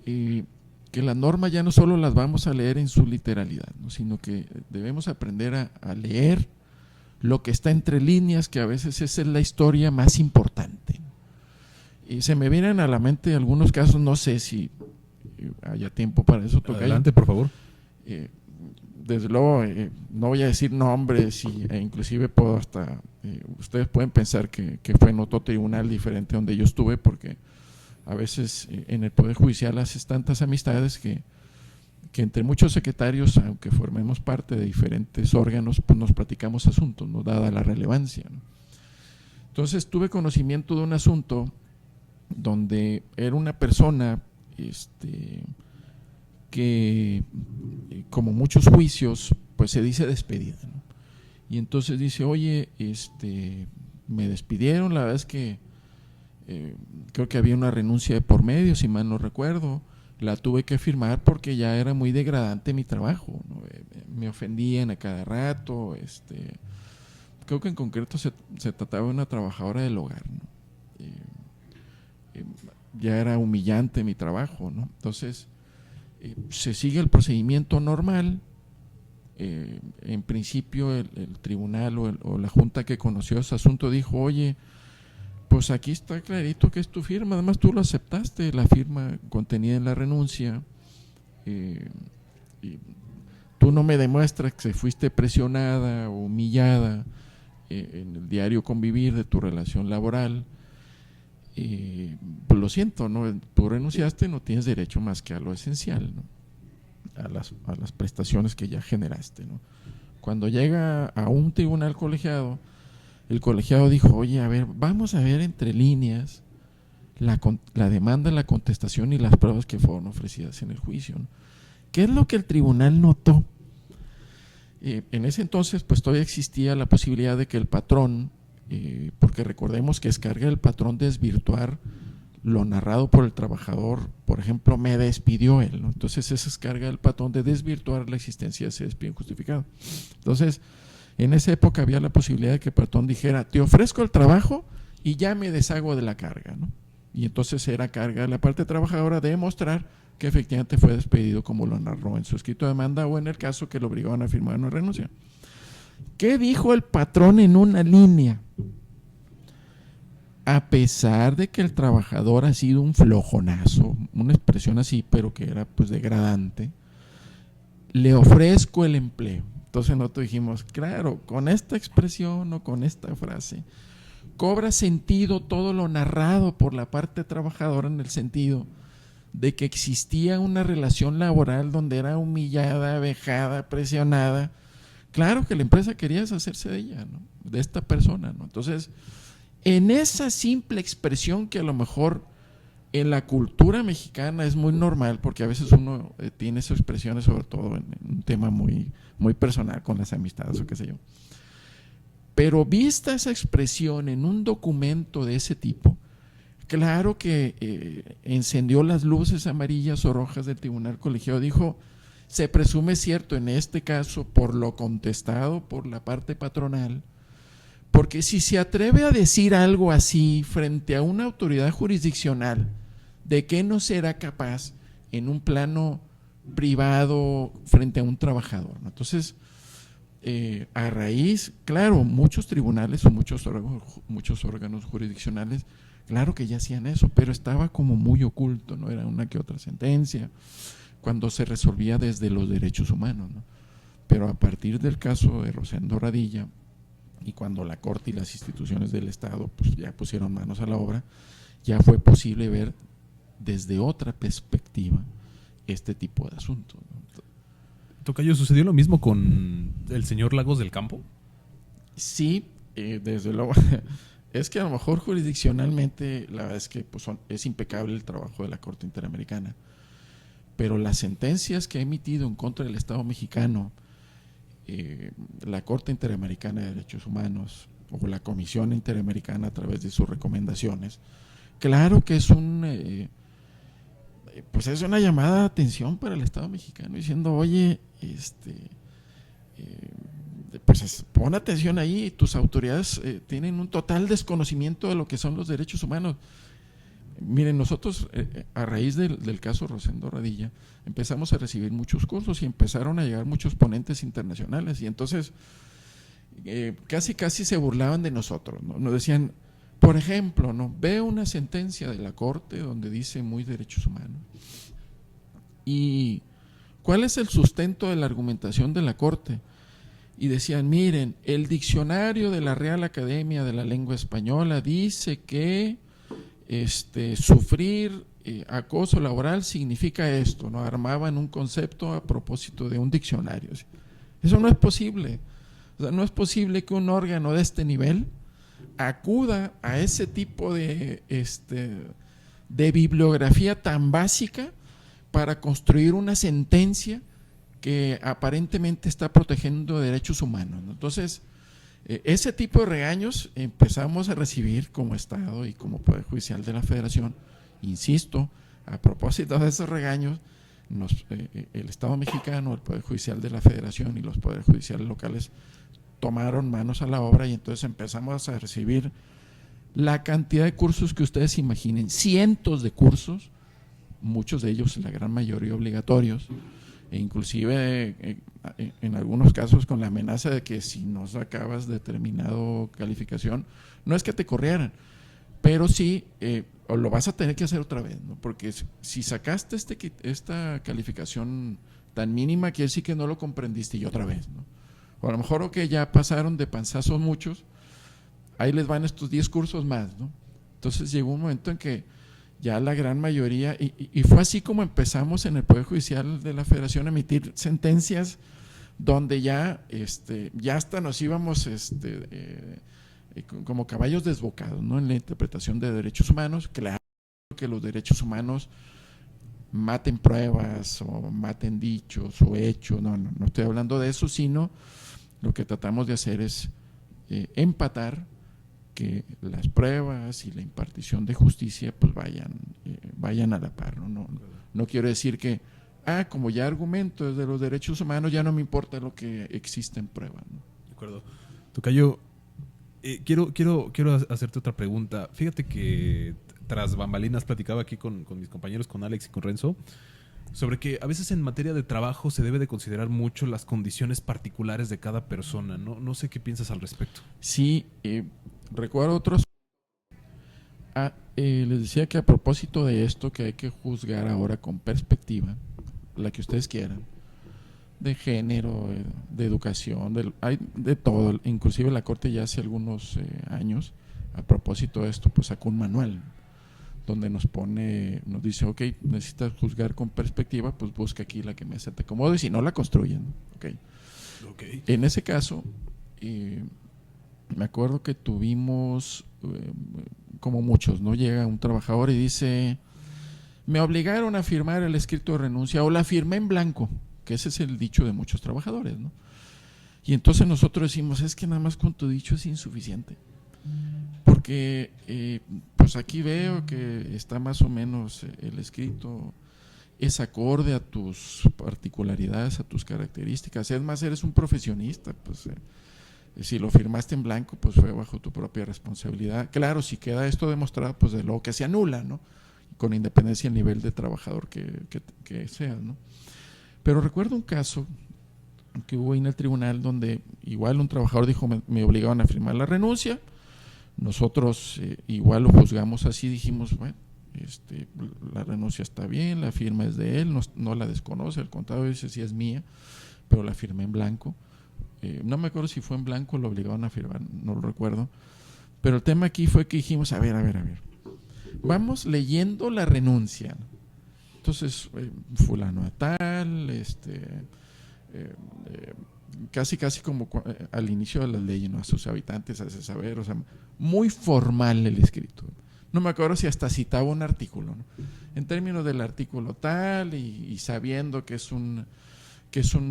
que las normas ya no solo las vamos a leer en su literalidad, ¿no? Sino que debemos aprender a leer lo que está entre líneas, que a veces esa es la historia más importante. Y se me vienen a la mente algunos casos, no sé si haya tiempo para eso. Adelante, por favor. Desde luego, no voy a decir nombres, e inclusive puedo hasta, ustedes pueden pensar que fue en otro tribunal diferente donde yo estuve, porque a veces en el Poder Judicial haces tantas amistades que entre muchos secretarios, aunque formemos parte de diferentes órganos, pues nos platicamos asuntos, ¿no? Dada la relevancia, ¿no? Entonces tuve conocimiento de un asunto donde era una persona que, como muchos juicios, pues se dice despedida, ¿no? Y entonces dice, oye, me despidieron, la verdad es que creo que había una renuncia de por medio, si mal no recuerdo, la tuve que firmar porque ya era muy degradante mi trabajo, ¿no? Me ofendían a cada rato, creo que en concreto se trataba de una trabajadora del hogar, ¿no? Ya era humillante mi trabajo, ¿no? Entonces se sigue el procedimiento normal. En principio el tribunal o la junta que conoció ese asunto dijo, oye, pues aquí está clarito que es tu firma, además tú lo aceptaste, la firma contenida en la renuncia, y tú no me demuestras que fuiste presionada o humillada en el diario convivir de tu relación laboral, pues lo siento, ¿no? Tú renunciaste, no tienes derecho más que a lo esencial, ¿no? A las prestaciones que ya generaste, ¿no? Cuando llega a un tribunal colegiado, el colegiado dijo, oye, a ver, vamos a ver entre líneas la demanda, la contestación y las pruebas que fueron ofrecidas en el juicio, ¿no? ¿Qué es lo que el tribunal notó? En ese entonces, pues todavía existía la posibilidad de que el patrón, porque recordemos que es carga del patrón desvirtuar lo narrado por el trabajador, por ejemplo, me despidió él, ¿no? Entonces esa es carga del patrón de desvirtuar la existencia de ese despido injustificado. Entonces, en esa época había la posibilidad de que el patrón dijera, te ofrezco el trabajo y ya me deshago de la carga, ¿no? Y entonces era carga de la parte trabajadora de demostrar que efectivamente fue despedido como lo narró en su escrito de demanda o en el caso que lo obligaban a firmar una renuncia. ¿Qué dijo el patrón en una línea? A pesar de que el trabajador ha sido un flojonazo, una expresión así, pero que era pues degradante, le ofrezco el empleo. Entonces nosotros dijimos, claro, con esta expresión o con esta frase, cobra sentido todo lo narrado por la parte trabajadora en el sentido de que existía una relación laboral donde era humillada, vejada, presionada. Claro que la empresa quería deshacerse de ella, ¿no? De esta persona, ¿no? Entonces, en esa simple expresión que a lo mejor en la cultura mexicana es muy normal, porque a veces uno tiene esas expresiones, sobre todo en un tema muy, muy personal con las amistades o qué sé yo. Pero vista esa expresión en un documento de ese tipo, claro que encendió las luces amarillas o rojas del tribunal colegiado. Dijo, se presume cierto en este caso por lo contestado por la parte patronal, porque si se atreve a decir algo así frente a una autoridad jurisdiccional, ¿de qué no será capaz en un plano privado frente a un trabajador, ¿no? Entonces, a raíz, claro, muchos tribunales o muchos órganos jurisdiccionales, claro que ya hacían eso, pero estaba como muy oculto, ¿no? Era una que otra sentencia, cuando se resolvía desde los derechos humanos, ¿no? Pero a partir del caso de Rosendo Radilla, y cuando la Corte y las instituciones del Estado pues ya pusieron manos a la obra, ya fue posible ver desde otra perspectiva este tipo de asuntos, ¿no? Tocayo, ¿sucedió lo mismo con el señor Lagos del Campo? Sí, desde luego. Es que a lo mejor jurisdiccionalmente la verdad es que pues, es impecable el trabajo de la Corte Interamericana, pero las sentencias que ha emitido en contra del Estado mexicano, la Corte Interamericana de Derechos Humanos o la Comisión Interamericana a través de sus recomendaciones, claro que es pues es una llamada de atención para el Estado mexicano diciendo, oye, pues pon atención ahí, tus autoridades tienen un total desconocimiento de lo que son los derechos humanos. Miren, nosotros a raíz del caso Rosendo Radilla empezamos a recibir muchos cursos y empezaron a llegar muchos ponentes internacionales y entonces casi se burlaban de nosotros, ¿no? Nos decían, por ejemplo, ¿no? Veo una sentencia de la Corte donde dice muy derechos humanos y ¿cuál es el sustento de la argumentación de la Corte? Y decían, miren, el diccionario de la Real Academia de la Lengua Española dice que sufrir acoso laboral significa esto, ¿no? Armaban un concepto a propósito de un diccionario. Eso no es posible. O sea, no es posible que un órgano de este nivel acuda a ese tipo de bibliografía tan básica para construir una sentencia que aparentemente está protegiendo derechos humanos, ¿no? Entonces, ese tipo de regaños empezamos a recibir como Estado y como Poder Judicial de la Federación. Insisto, a propósito de esos regaños, el Estado mexicano, el Poder Judicial de la Federación y los Poderes Judiciales locales tomaron manos a la obra y entonces empezamos a recibir la cantidad de cursos que ustedes imaginen, cientos de cursos, muchos de ellos, la gran mayoría obligatorios, e inclusive en algunos casos con la amenaza de que si no sacabas determinado calificación, no es que te corrieran, pero sí lo vas a tener que hacer otra vez, ¿no? Porque si sacaste esta calificación tan mínima, quiere decir que no lo comprendiste y otra vez, ¿no? O a lo mejor ya pasaron de panzazos muchos, ahí les van estos 10 cursos más, ¿no? Entonces llegó un momento en que ya la gran mayoría, y fue así como empezamos en el Poder Judicial de la Federación a emitir sentencias donde ya hasta nos íbamos como caballos desbocados, ¿no? En la interpretación de derechos humanos. Claro que los derechos humanos maten pruebas o maten dichos o hechos, no estoy hablando de eso, sino lo que tratamos de hacer es empatar que las pruebas y la impartición de justicia pues vayan a la par, ¿no? No quiero decir que como ya argumento desde los derechos humanos, ya no me importa lo que existe en prueba, ¿no? De acuerdo. Tocayo, quiero hacerte otra pregunta. Fíjate que tras bambalinas platicaba aquí con mis compañeros, con Alex y con Renzo, sobre que a veces en materia de trabajo se debe de considerar mucho las condiciones particulares de cada persona. No sé qué piensas al respecto. Sí, recuerdo otros. Les decía que a propósito de esto, que hay que juzgar ahora con perspectiva, la que ustedes quieran, de género, de educación, hay de todo. Inclusive la Corte ya hace algunos años, a propósito de esto, pues sacó un manual donde nos dice, ok, necesitas juzgar con perspectiva, pues busca aquí la que me te acomode, y si no la construyen, okay. En ese caso, me acuerdo que tuvimos, como muchos, ¿no? Llega un trabajador y dice, me obligaron a firmar el escrito de renuncia o la firmé en blanco, que ese es el dicho de muchos trabajadores, ¿no? Y entonces nosotros decimos, es que nada más con tu dicho es insuficiente, porque pues aquí veo que está más o menos el escrito es acorde a tus particularidades, a tus características. Es más, eres un profesionista, pues si lo firmaste en blanco, pues fue bajo tu propia responsabilidad. Claro, si queda esto demostrado, pues de luego que se anula, ¿no? Con independencia del nivel de trabajador que seas, ¿no? Pero recuerdo un caso que hubo en el tribunal donde igual un trabajador dijo, me obligaban a firmar la renuncia. Nosotros igual lo juzgamos así, dijimos, bueno, la renuncia está bien, la firma es de él, no la desconoce, al contrario dice sí es mía, pero la firmé en blanco. No me acuerdo si fue en blanco o lo obligaron a firmar, no lo recuerdo, pero el tema aquí fue que dijimos, a ver, vamos leyendo la renuncia. Entonces fulano a tal, casi como al inicio de la ley, ¿no? A sus habitantes hace saber, o sea, muy formal el escrito. No me acuerdo si hasta citaba un artículo, ¿no? En términos del artículo tal y sabiendo que es un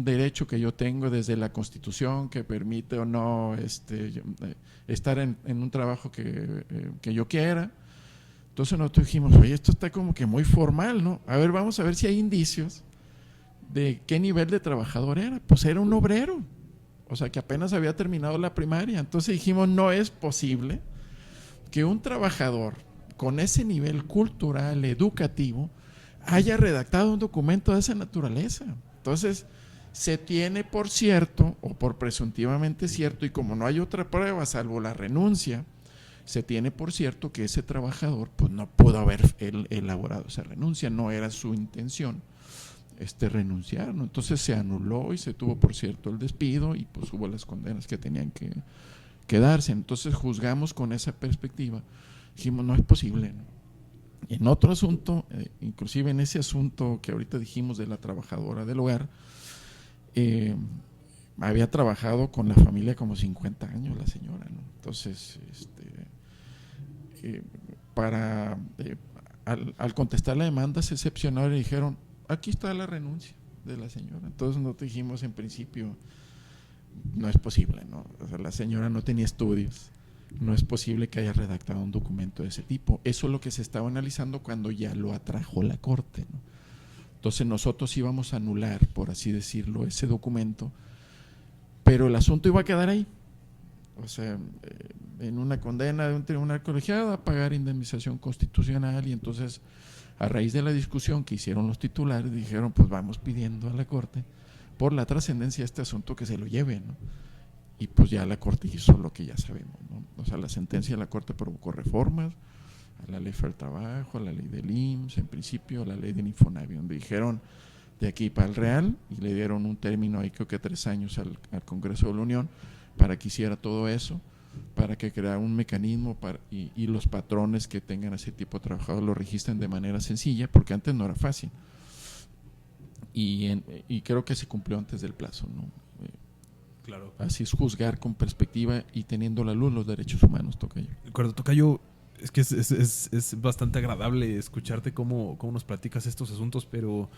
derecho que yo tengo desde la Constitución que permite o no estar en un trabajo que yo quiera. Entonces nosotros dijimos, oye, esto está como que muy formal, ¿no? A ver, vamos a ver si hay indicios de qué nivel de trabajador era. Pues era un obrero, o sea, que apenas había terminado la primaria. Entonces dijimos, no es posible que un trabajador con ese nivel cultural, educativo, haya redactado un documento de esa naturaleza. Entonces, se tiene por cierto, o por presuntivamente cierto, y como no hay otra prueba salvo la renuncia, se tiene por cierto que ese trabajador pues no pudo haber elaborado esa renuncia, no era su intención renunciar, ¿no? Entonces se anuló y se tuvo por cierto el despido y pues hubo las condenas que tenían que darse. Entonces juzgamos con esa perspectiva, dijimos no es posible, ¿no? En otro asunto, inclusive en ese asunto que ahorita dijimos de la trabajadora del hogar, había trabajado con la familia como 50 años la señora, ¿no? Entonces, al contestar la demanda se excepcionaron y dijeron, aquí está la renuncia de la señora. Entonces nosotros dijimos en principio, no es posible, ¿no? O sea, la señora no tenía estudios, no es posible que haya redactado un documento de ese tipo. Eso es lo que se estaba analizando cuando ya lo atrajo la Corte, ¿no? Entonces nosotros íbamos a anular, por así decirlo, ese documento, pero el asunto iba a quedar ahí. O sea, en una condena de un tribunal colegiado a pagar indemnización constitucional, y entonces a raíz de la discusión que hicieron los titulares dijeron pues vamos pidiendo a la Corte por la trascendencia de este asunto que se lo lleve, ¿no? Y pues ya la Corte hizo lo que ya sabemos, ¿no? O sea, la sentencia de la Corte provocó reformas a la ley del trabajo, a la ley del IMSS, en principio a la ley del Infonavit, donde dijeron de aquí para el Real, y le dieron un término ahí creo que 3 años al Congreso de la Unión para que hiciera todo eso, para que creara un mecanismo y los patrones que tengan ese tipo de trabajadores lo registren de manera sencilla, porque antes no era fácil. Y creo que se cumplió antes del plazo, ¿no? Claro. Así es juzgar con perspectiva y teniendo a la luz los derechos humanos, Tocayo. De acuerdo, Tocayo, es que es bastante agradable escucharte cómo nos platicas estos asuntos, pero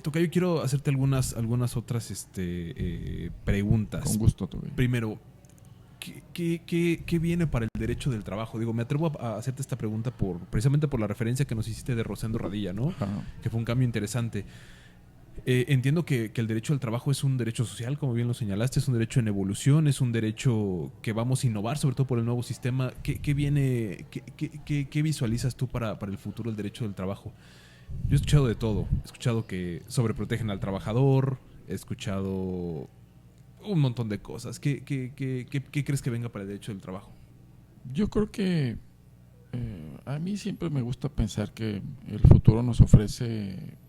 Tocayo, quiero hacerte algunas otras preguntas. Con gusto, Tocayo. Primero, ¿qué viene para el derecho del trabajo? Digo, me atrevo a hacerte esta pregunta precisamente por la referencia que nos hiciste de Rosendo Radilla, ¿no? Ajá. Que fue un cambio interesante. Entiendo que el derecho al trabajo es un derecho social, como bien lo señalaste, es un derecho en evolución, es un derecho que vamos a innovar, sobre todo por el nuevo sistema. ¿Qué visualizas tú para el futuro del derecho del trabajo? Yo he escuchado de todo. He escuchado que sobreprotegen al trabajador, he escuchado un montón de cosas. ¿Qué crees que venga para el derecho del trabajo? Yo creo que a mí siempre me gusta pensar que el futuro nos ofrece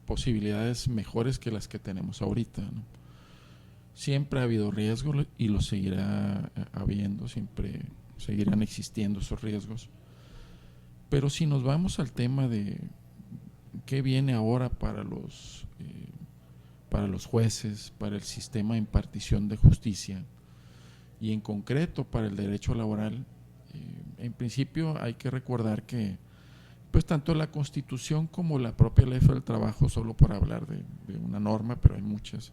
posibilidades mejores que las que tenemos ahorita, ¿no? Siempre ha habido riesgos y lo seguirá habiendo, siempre seguirán existiendo esos riesgos. Pero si nos vamos al tema de qué viene ahora para los jueces, para el sistema de impartición de justicia y en concreto para el derecho laboral, en principio hay que recordar que pues tanto la Constitución como la propia Ley del Trabajo, solo por hablar de una norma, pero hay muchas,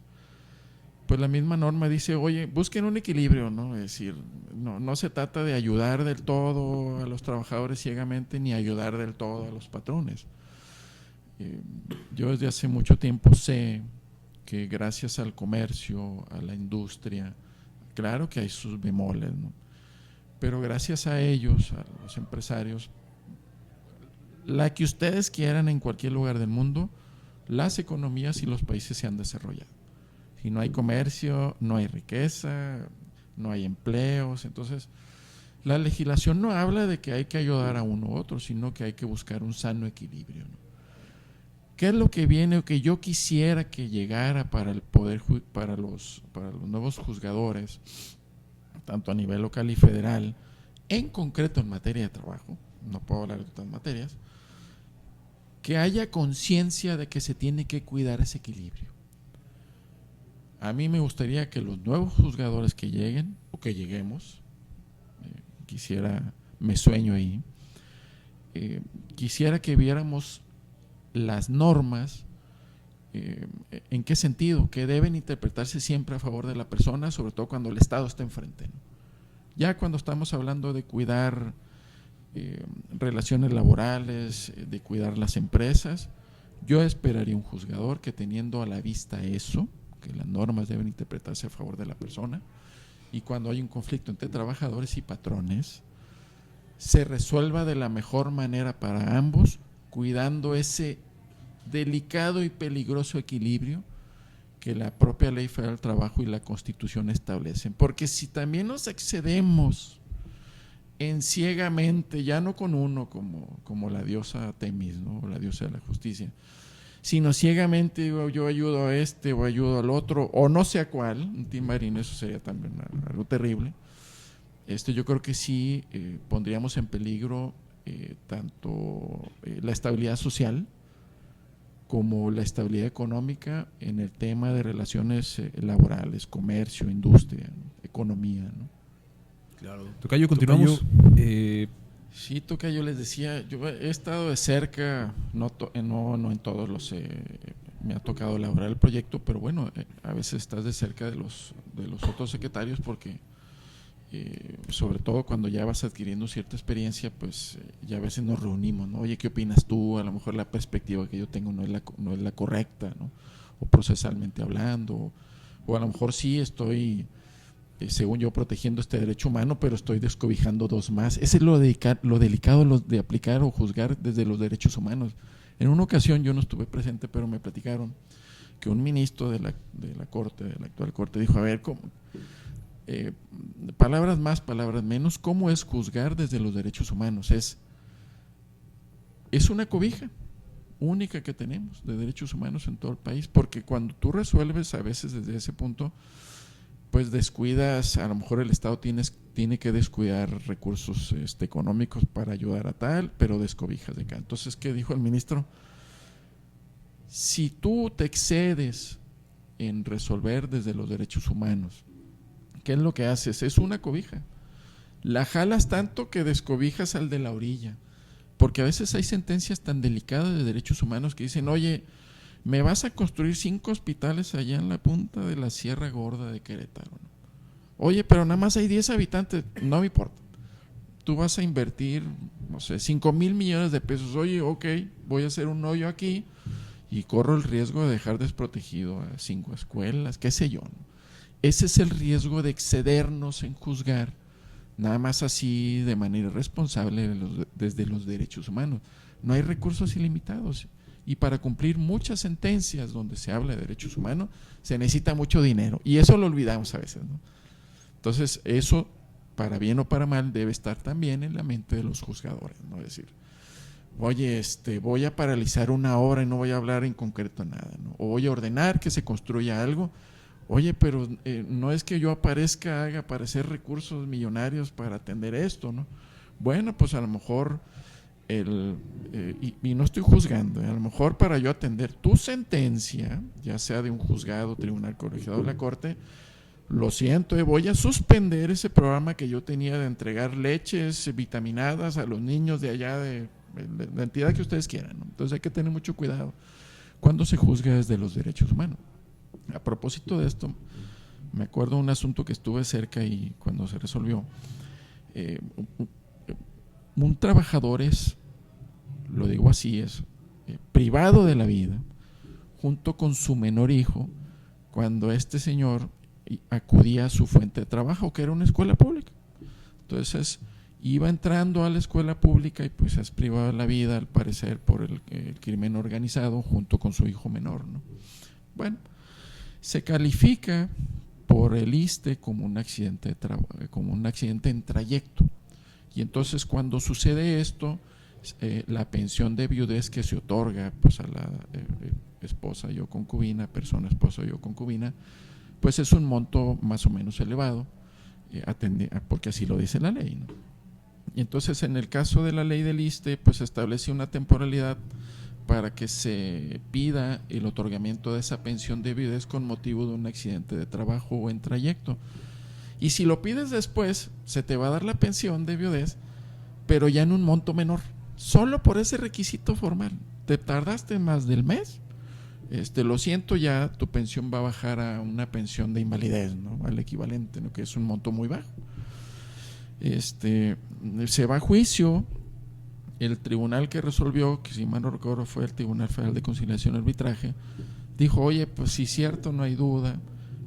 pues la misma norma dice, oye, busquen un equilibrio, ¿no? Es decir, no se trata de ayudar del todo a los trabajadores ciegamente, ni ayudar del todo a los patrones. Yo desde hace mucho tiempo sé que gracias al comercio, a la industria, claro que hay sus bemoles, ¿no? Pero gracias a ellos, a los empresarios, la que ustedes quieran en cualquier lugar del mundo, las economías y los países se han desarrollado. Si no hay comercio, no hay riqueza, no hay empleos. Entonces, la legislación no habla de que hay que ayudar a uno u otro, sino que hay que buscar un sano equilibrio, ¿no? ¿Qué es lo que viene o que yo quisiera que llegara para el poder, para los nuevos juzgadores, tanto a nivel local y federal, en concreto en materia de trabajo? No puedo hablar de otras materias. Que haya conciencia de que se tiene que cuidar ese equilibrio. A mí me gustaría que los nuevos juzgadores que lleguen, o que lleguemos, me sueño ahí, quisiera que viéramos las normas, en qué sentido, que deben interpretarse siempre a favor de la persona, sobre todo cuando el Estado está enfrente, ¿no? Ya cuando estamos hablando de cuidar relaciones laborales, de cuidar las empresas, yo esperaría un juzgador que, teniendo a la vista eso, que las normas deben interpretarse a favor de la persona, y cuando hay un conflicto entre trabajadores y patrones, se resuelva de la mejor manera para ambos, cuidando ese delicado y peligroso equilibrio que la propia Ley Federal del Trabajo y la Constitución establecen. Porque si también nos excedemos en ciegamente, ya no con uno como la diosa Temis, ¿no?, o la diosa de la justicia, sino ciegamente digo, yo ayudo a este o ayudo al otro, o no sé a cuál, un timbarín, eso sería también algo terrible. Yo creo que sí pondríamos en peligro tanto la estabilidad social como la estabilidad económica en el tema de relaciones laborales, comercio, industria, ¿no?, economía, ¿no? Claro. Tocayo, continuamos. Sí, Tocayo, les decía, yo he estado de cerca, no en todos me ha tocado elaborar el proyecto, pero bueno, a veces estás de cerca de los otros secretarios porque sobre todo cuando ya vas adquiriendo cierta experiencia, pues ya a veces nos reunimos, ¿no? Oye, ¿qué opinas tú? A lo mejor la perspectiva que yo tengo no es la correcta, ¿no? O procesalmente hablando, o a lo mejor sí estoy, según yo, protegiendo este derecho humano, pero estoy descobijando dos más. Ese es lo delicado de aplicar o juzgar desde los derechos humanos. En una ocasión yo no estuve presente, pero me platicaron que un ministro de la actual corte, dijo, a ver, ¿cómo? Palabras más, palabras menos, ¿cómo es juzgar desde los derechos humanos? Es una cobija única que tenemos de derechos humanos en todo el país, porque cuando tú resuelves a veces desde ese punto, pues descuidas, a lo mejor el Estado tiene que descuidar recursos económicos para ayudar a tal, pero descobijas de acá. Entonces, ¿qué dijo el ministro? Si tú te excedes en resolver desde los derechos humanos, ¿qué es lo que haces? Es una cobija. La jalas tanto que descobijas al de la orilla. Porque a veces hay sentencias tan delicadas de derechos humanos que dicen, oye, me vas a construir 5 hospitales allá en la punta de la Sierra Gorda de Querétaro, ¿no? Oye, pero nada más hay 10 habitantes. No me importa. Tú vas a invertir, no sé, 5,000 millones de pesos. Oye, ok, voy a hacer un hoyo aquí y corro el riesgo de dejar desprotegido a 5 escuelas, qué sé yo, ¿no? Ese es el riesgo de excedernos en juzgar, nada más así de manera irresponsable desde los derechos humanos. No hay recursos ilimitados y para cumplir muchas sentencias donde se habla de derechos humanos se necesita mucho dinero y eso lo olvidamos a veces, ¿no? Entonces eso, para bien o para mal, debe estar también en la mente de los juzgadores, ¿no? Es decir, oye, voy a paralizar una obra y no voy a hablar en concreto nada, ¿no? O voy a ordenar que se construya algo. Oye, pero no es que yo haga aparecer recursos millonarios para atender esto, ¿no? Bueno, pues a lo mejor, y no estoy juzgando, a lo mejor para yo atender tu sentencia, ya sea de un juzgado, tribunal colegiado de la corte, lo siento, voy a suspender ese programa que yo tenía de entregar leches vitaminadas a los niños de allá, de la entidad que ustedes quieran, ¿no? Entonces hay que tener mucho cuidado cuando se juzga desde los derechos humanos. A propósito de esto, me acuerdo de un asunto que estuve cerca y cuando se resolvió, un trabajador lo digo así, privado de la vida, junto con su menor hijo, cuando este señor acudía a su fuente de trabajo, que era una escuela pública. Entonces iba entrando a la escuela pública y pues es privado de la vida, al parecer, por el crimen organizado, junto con su hijo menor, ¿no? Bueno, se califica por el ISSSTE como un accidente en trayecto. Y entonces cuando sucede esto, la pensión de viudez que se otorga pues a la esposa y o concubina, persona esposa y o concubina, pues es un monto más o menos elevado, porque así lo dice la ley, ¿no? Y entonces en el caso de la ley del ISSSTE, pues establece una temporalidad para que se pida el otorgamiento de esa pensión de viudez con motivo de un accidente de trabajo o en trayecto. Y si lo pides después, se te va a dar la pensión de viudez, pero ya en un monto menor, solo por ese requisito formal. Te tardaste más del mes, lo siento, ya tu pensión va a bajar a una pensión de invalidez, ¿no? Al equivalente, ¿no? Que es un monto muy bajo. Se va a juicio. El tribunal que resolvió, que si mal no recuerdo fue el Tribunal Federal de Conciliación y Arbitraje, dijo, oye, pues sí, cierto, no hay duda,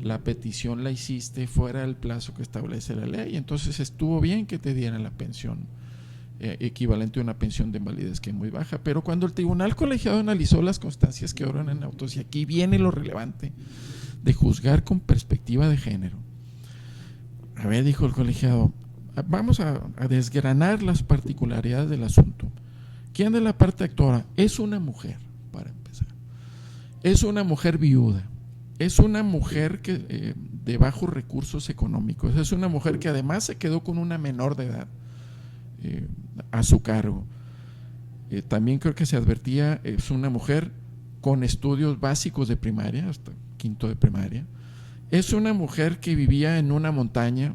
la petición la hiciste fuera del plazo que establece la ley, entonces estuvo bien que te dieran la pensión equivalente a una pensión de invalidez que es muy baja. Pero cuando el tribunal colegiado analizó las constancias que obran en autos, y aquí viene lo relevante de juzgar con perspectiva de género, a ver, dijo el colegiado, vamos a desgranar las particularidades del asunto. ¿Quién de la parte actora? Es una mujer, para empezar. Es una mujer viuda. Es una mujer que de bajos recursos económicos. Es una mujer que además se quedó con una menor de edad a su cargo. También creo que se advertía, es una mujer con estudios básicos de primaria, hasta quinto de primaria. Es una mujer que vivía en una montaña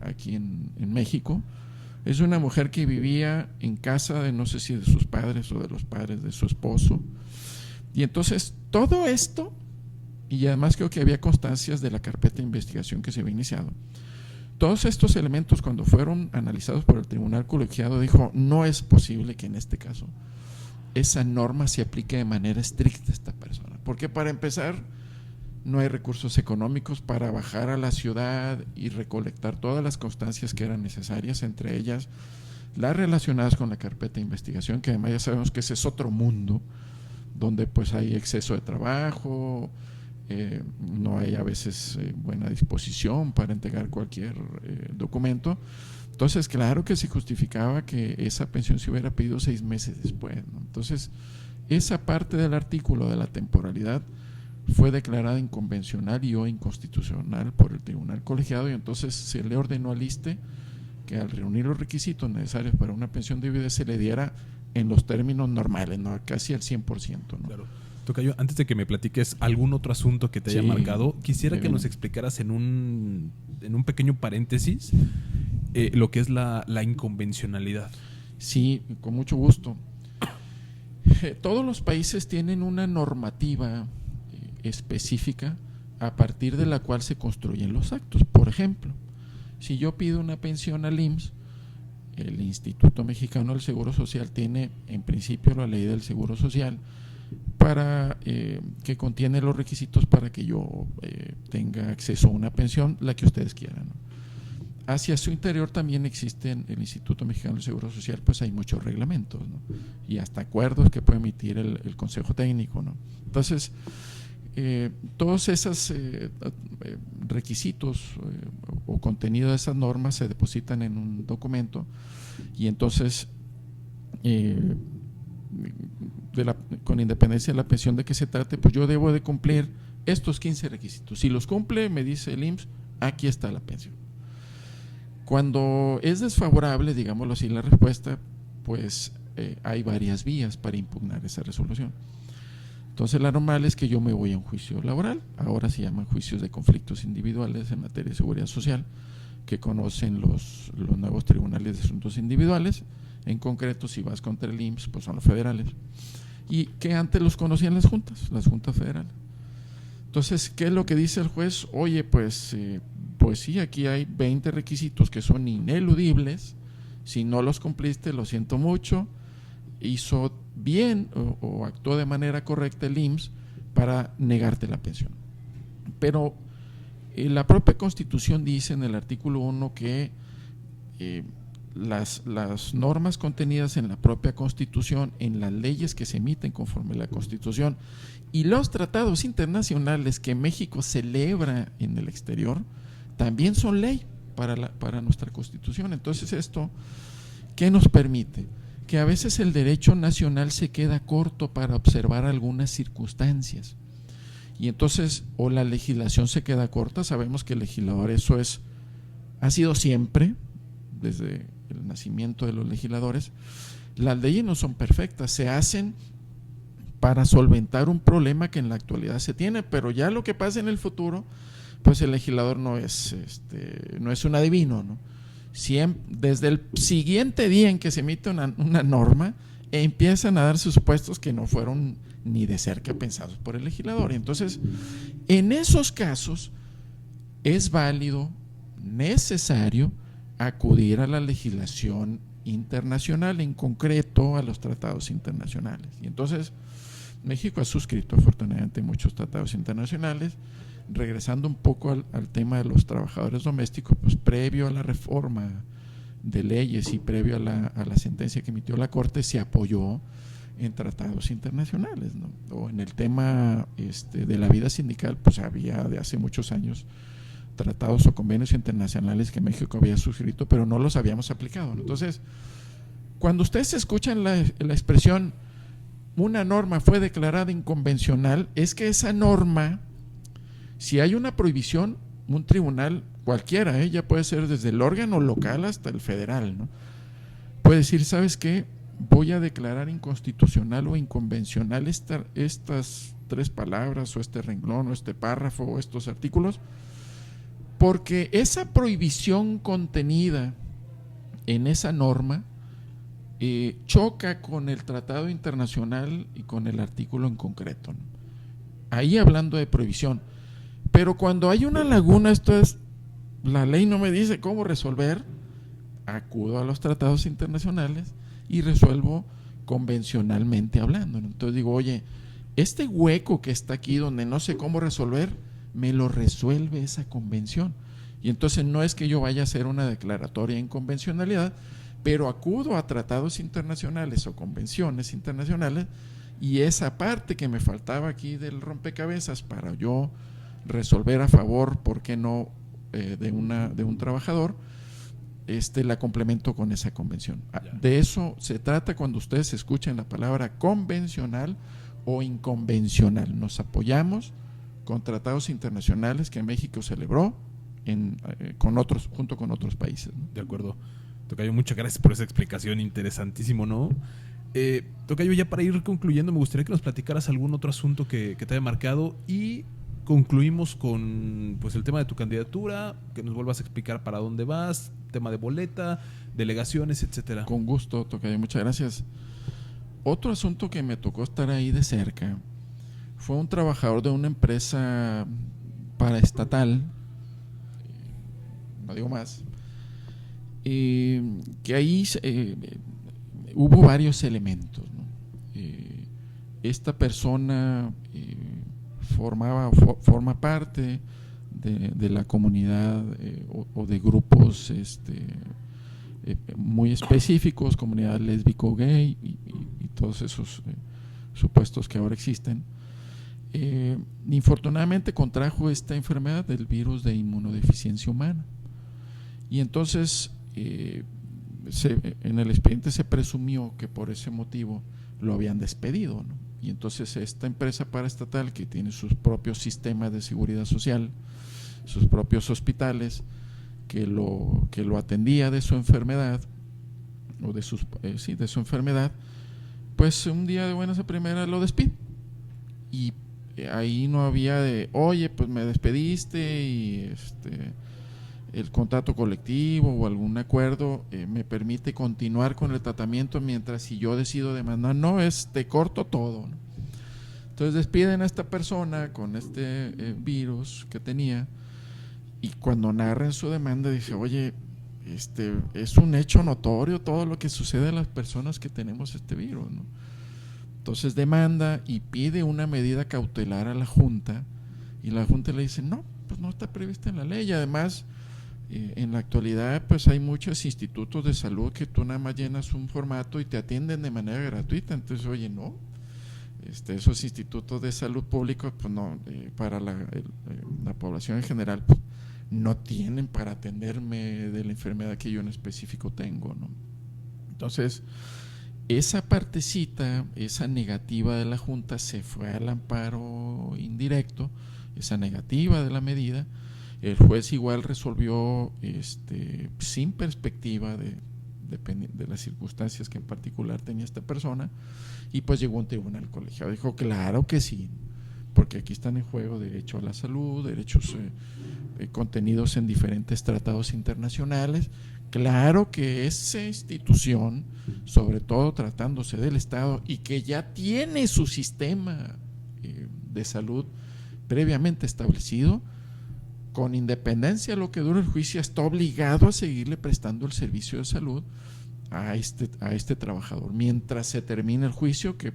aquí en México. Es una mujer que vivía en casa de no sé si de sus padres o de los padres de su esposo. Y entonces todo esto, y además creo que había constancias de la carpeta de investigación que se había iniciado, todos estos elementos cuando fueron analizados por el tribunal colegiado dijo, no es posible que en este caso esa norma se aplique de manera estricta a esta persona, porque para empezar no hay recursos económicos para bajar a la ciudad y recolectar todas las constancias que eran necesarias, entre ellas las relacionadas con la carpeta de investigación, que además ya sabemos que ese es otro mundo donde pues hay exceso de trabajo, no hay a veces buena disposición para entregar cualquier documento. Entonces claro que se justificaba que esa pensión se hubiera pedido 6 meses después, ¿no? Entonces esa parte del artículo de la temporalidad fue declarada inconvencional y o inconstitucional por el tribunal colegiado, y entonces se le ordenó al ISSSTE que al reunir los requisitos necesarios para una pensión de viudez se le diera en los términos normales, ¿no? Casi al 100%, ¿no? Claro. Tocayo, antes de que me platiques algún otro asunto que te haya marcado, quisiera que nos explicaras en un pequeño paréntesis lo que es la inconvencionalidad. Sí, con mucho gusto. Todos los países tienen una normativa específica a partir de la cual se construyen los actos. Por ejemplo, si yo pido una pensión al IMSS, el Instituto Mexicano del Seguro Social tiene en principio la ley del Seguro Social para que contiene los requisitos para que yo tenga acceso a una pensión, la que ustedes quieran, ¿no? Hacia su interior también existen el Instituto Mexicano del Seguro Social, pues hay muchos reglamentos, ¿no? Y hasta acuerdos que puede emitir el Consejo Técnico, ¿no? Entonces todos esos requisitos o contenido de esas normas se depositan en un documento, y entonces con independencia de la pensión de que se trate, pues yo debo de cumplir estos 15 requisitos. Si los cumple, me dice el IMSS, aquí está la pensión. Cuando es desfavorable, digámoslo así, la respuesta, pues hay varias vías para impugnar esa resolución. Entonces la normal es que yo me voy a un juicio laboral, ahora se llaman juicios de conflictos individuales en materia de seguridad social, que conocen los nuevos tribunales de asuntos individuales. En concreto, si vas contra el IMSS, pues son los federales, y que antes los conocían las juntas federales. Entonces, ¿qué es lo que dice el juez? Oye, pues sí, aquí hay 20 requisitos que son ineludibles, si no los cumpliste, lo siento mucho, hizo bien o actuó de manera correcta el IMSS para negarte la pensión. Pero la propia Constitución dice en el artículo 1 que las normas contenidas en la propia Constitución, en las leyes que se emiten conforme a la Constitución y los tratados internacionales que México celebra en el exterior, también son ley para nuestra Constitución. Entonces esto, ¿qué nos permite? Que a veces el derecho nacional se queda corto para observar algunas circunstancias, y entonces o la legislación se queda corta. Sabemos que el legislador, eso ha sido siempre, desde el nacimiento de los legisladores, las leyes no son perfectas, se hacen para solventar un problema que en la actualidad se tiene, pero ya lo que pasa en el futuro, pues el legislador no es un adivino, ¿no? Desde el siguiente día en que se emite una norma, empiezan a dar supuestos que no fueron ni de cerca pensados por el legislador. Y entonces, en esos casos, es válido, necesario, acudir a la legislación internacional, en concreto a los tratados internacionales. Y entonces, México ha suscrito afortunadamente muchos tratados internacionales. Regresando un poco al tema de los trabajadores domésticos, pues previo a la reforma de leyes y previo a la sentencia que emitió la Corte, se apoyó en tratados internacionales, ¿no? O en el tema de la vida sindical, pues había de hace muchos años tratados o convenios internacionales que México había suscrito, pero no los habíamos aplicado, ¿no? Entonces, cuando ustedes escuchan la expresión una norma fue declarada inconvencional, es que esa norma, si hay una prohibición, un tribunal cualquiera, ya puede ser desde el órgano local hasta el federal, ¿no? Puede decir, ¿sabes qué? Voy a declarar inconstitucional o inconvencional estas 3 palabras o este renglón o este párrafo o estos artículos, porque esa prohibición contenida en esa norma choca con el tratado internacional y con el artículo en concreto, ¿no? Ahí hablando de prohibición. Pero cuando hay una laguna, esto es, la ley no me dice cómo resolver, acudo a los tratados internacionales y resuelvo convencionalmente hablando, ¿no? Entonces digo, oye, este hueco que está aquí donde no sé cómo resolver, me lo resuelve esa convención. Y entonces no es que yo vaya a hacer una declaratoria de inconvencionalidad, pero acudo a tratados internacionales o convenciones internacionales y esa parte que me faltaba aquí del rompecabezas para yo resolver a favor, ¿por qué no?, de un trabajador, la complemento con esa convención. De eso se trata cuando ustedes escuchen la palabra convencional o inconvencional. Nos apoyamos con tratados internacionales que México celebró junto con otros países, ¿no? De acuerdo. Tocayo, muchas gracias por esa explicación, interesantísimo, ¿no? Tocayo, ya para ir concluyendo, me gustaría que nos platicaras algún otro asunto que te haya marcado y concluimos con pues el tema de tu candidatura, que nos vuelvas a explicar para dónde vas, tema de boleta, delegaciones, etcétera. Con gusto, Tocayo, muchas gracias. Otro asunto que me tocó estar ahí de cerca fue un trabajador de una empresa paraestatal, no digo más, que ahí hubo varios elementos, ¿no? Esta persona forma parte de la comunidad o de grupos muy específicos, comunidad lésbico, gay y todos esos supuestos que ahora existen. Infortunadamente contrajo esta enfermedad del virus de inmunodeficiencia humana y entonces en el expediente se presumió que por ese motivo lo habían despedido, ¿no? Y entonces esta empresa paraestatal, que tiene sus propios sistemas de seguridad social, sus propios hospitales, que lo atendía de su enfermedad o de su enfermedad, pues un día de buenas a primeras lo despide. Y ahí no había de, oye, pues me despediste y el contrato colectivo o algún acuerdo me permite continuar con el tratamiento mientras si yo decido demandar. No, te corto todo, ¿no? Entonces despiden a esta persona con este virus que tenía y cuando narra en su demanda dice, oye, es un hecho notorio todo lo que sucede a las personas que tenemos este virus, ¿no? Entonces demanda y pide una medida cautelar a la Junta y la Junta le dice, no, pues no está prevista en la ley y además en la actualidad pues hay muchos institutos de salud que tú nada más llenas un formato y te atienden de manera gratuita. Entonces, oye, no, esos institutos de salud públicos pues no, para la población en general pues, no tienen para atenderme de la enfermedad que yo en específico tengo, ¿no? Entonces esa partecita, esa negativa de la Junta se fue al amparo indirecto, esa negativa de la medida. El juez igual resolvió sin perspectiva de las circunstancias que en particular tenía esta persona, y pues llegó a un tribunal colegiado. Dijo, claro que sí, porque aquí están en juego derecho a la salud, derechos contenidos en diferentes tratados internacionales. Claro que esa institución, sobre todo tratándose del Estado y que ya tiene su sistema de salud previamente establecido, con independencia de lo que dure el juicio, está obligado a seguirle prestando el servicio de salud a este trabajador mientras se termine el juicio, que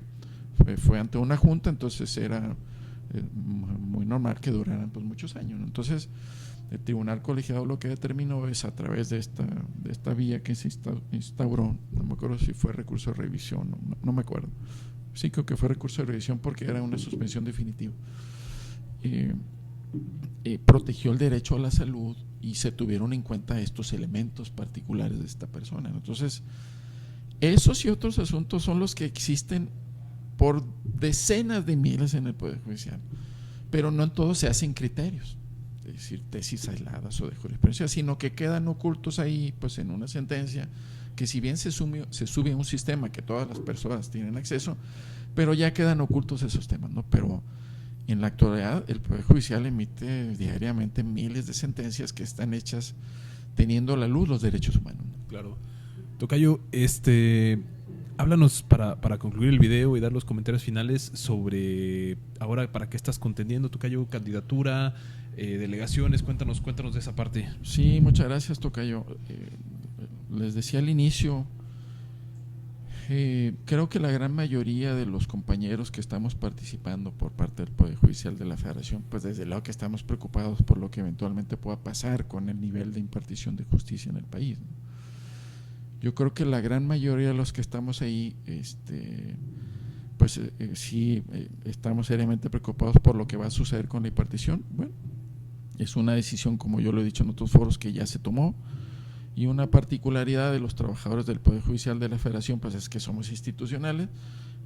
fue ante una junta. Entonces era muy normal que duraran pues muchos años, ¿no? Entonces el tribunal colegiado lo que determinó es, a través de esta vía que se instauró, no me acuerdo si fue recurso de revisión, no me acuerdo, sí creo que fue recurso de revisión porque era una suspensión definitiva, protegió el derecho a la salud y se tuvieron en cuenta estos elementos particulares de esta persona. Entonces, esos y otros asuntos son los que existen por decenas de miles en el Poder Judicial, pero no en todos se hacen criterios, es decir, tesis aisladas o de jurisprudencia, sino que quedan ocultos ahí pues en una sentencia que, si bien se sube a un sistema que todas las personas tienen acceso, pero ya quedan ocultos esos temas, ¿no? Pero en la actualidad el Poder Judicial emite diariamente miles de sentencias que están hechas teniendo a la luz los derechos humanos, ¿no? Claro. Tocayo, háblanos para concluir el video y dar los comentarios finales sobre ahora para qué estás contendiendo, Tocayo, candidatura, delegaciones, cuéntanos de esa parte. Sí, muchas gracias, Tocayo. Les decía al inicio, creo que la gran mayoría de los compañeros que estamos participando por parte del Poder Judicial de la Federación, pues desde luego que estamos preocupados por lo que eventualmente pueda pasar con el nivel de impartición de justicia en el país, ¿no? Yo creo que la gran mayoría de los que estamos ahí, pues sí estamos seriamente preocupados por lo que va a suceder con la impartición. Bueno, es una decisión, como yo lo he dicho en otros foros, que ya se tomó, y una particularidad de los trabajadores del Poder Judicial de la Federación pues es que somos institucionales,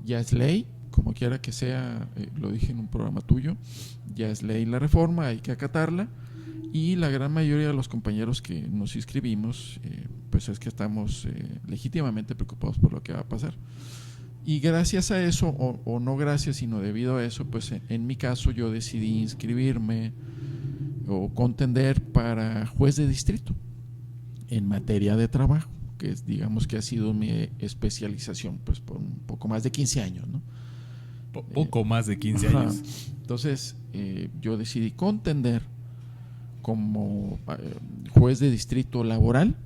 ya es ley, como quiera que sea, lo dije en un programa tuyo, ya es ley la reforma, hay que acatarla, y la gran mayoría de los compañeros que nos inscribimos pues es que estamos legítimamente preocupados por lo que va a pasar. Y gracias a eso, o no gracias, sino debido a eso, pues en mi caso yo decidí inscribirme o contender para juez de distrito en materia de trabajo, que es, digamos que ha sido mi especialización pues por un poco más de 15 años, ¿no? Poco más de 15 años. Entonces yo decidí contender como juez de distrito laboral,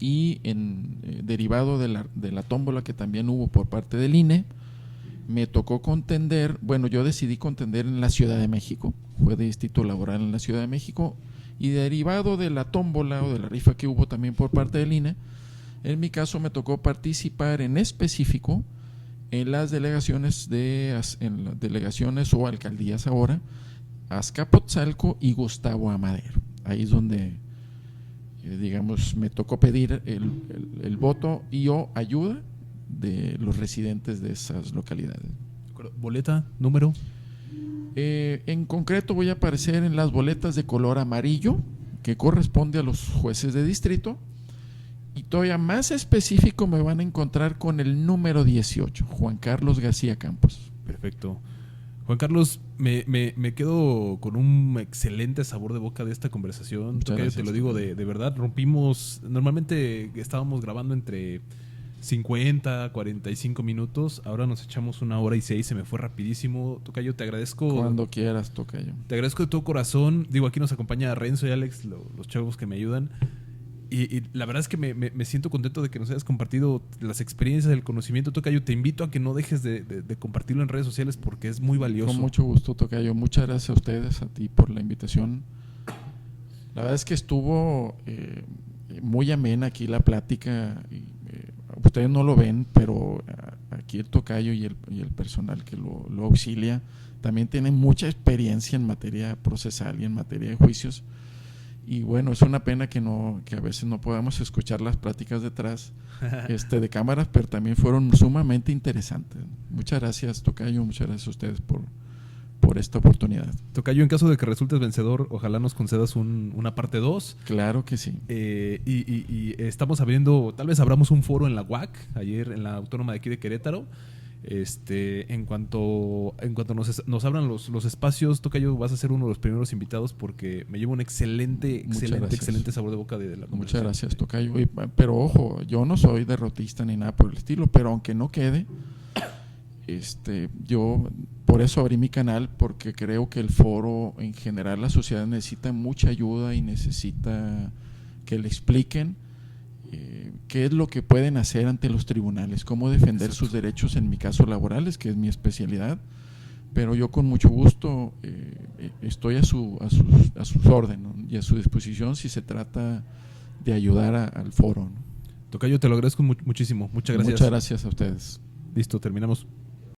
y derivado de la tómbola que también hubo por parte del INE, me tocó contender, bueno, yo decidí contender en la Ciudad de México, juez de distrito laboral en la Ciudad de México, y derivado de la tómbola o de la rifa que hubo también por parte del INE, en mi caso me tocó participar en específico en las delegaciones o alcaldías ahora, Azcapotzalco y Gustavo Amadero. Ahí es donde digamos me tocó pedir el voto y o ayuda de los residentes de esas localidades. ¿Boleta? ¿Número? En concreto voy a aparecer en las boletas de color amarillo, que corresponde a los jueces de distrito, y todavía más específico me van a encontrar con el número 18, Juan Carlos García Campos. Perfecto. Juan Carlos, me quedo con un excelente sabor de boca de esta conversación. Tocayo, te lo digo de verdad, rompimos, normalmente estábamos grabando entre 50, 45 minutos, ahora nos echamos 1 hora y 6, se me fue rapidísimo. Tocayo, te agradezco. Cuando quieras, Tocayo. Te agradezco de todo corazón. Digo, aquí nos acompaña Renzo y Alex, los chavos que me ayudan. Y la verdad es que me siento contento de que nos hayas compartido las experiencias, el conocimiento, Tocayo. Te invito a que no dejes de compartirlo en redes sociales porque es muy valioso. Con mucho gusto, Tocayo. Muchas gracias a ustedes, a ti por la invitación. La verdad es que estuvo muy amena aquí la plática. Ustedes no lo ven, pero aquí el Tocayo y el personal que lo auxilia también tienen mucha experiencia en materia procesal y en materia de juicios. Y bueno, es una pena que a veces no podamos escuchar las pláticas detrás de cámaras, pero también fueron sumamente interesantes. Muchas gracias, Tocayo, muchas gracias a ustedes por esta oportunidad. Tocayo, en caso de que resultes vencedor, ojalá nos concedas una parte 2. Claro que sí. Y estamos abriendo, tal vez abramos un foro en la UAC, ayer en la Autónoma de aquí de Querétaro. En cuanto nos abran los espacios, Tocayo, vas a ser uno de los primeros invitados porque me llevo un excelente sabor de boca de la conversación. Muchas gracias, Tocayo. Pero ojo, yo no soy derrotista ni nada por el estilo, pero aunque no quede, yo por eso abrí mi canal, porque creo que el foro, en general, la sociedad necesita mucha ayuda y necesita que le expliquen qué es lo que pueden hacer ante los tribunales, cómo defender sus derechos, en mi caso laborales, que es mi especialidad. Pero yo con mucho gusto estoy a sus órdenes, ¿no? Y a su disposición si se trata de ayudar al foro, ¿no? Tocayo, te lo agradezco muchísimo. Muchas gracias. Muchas gracias a ustedes. Listo, terminamos.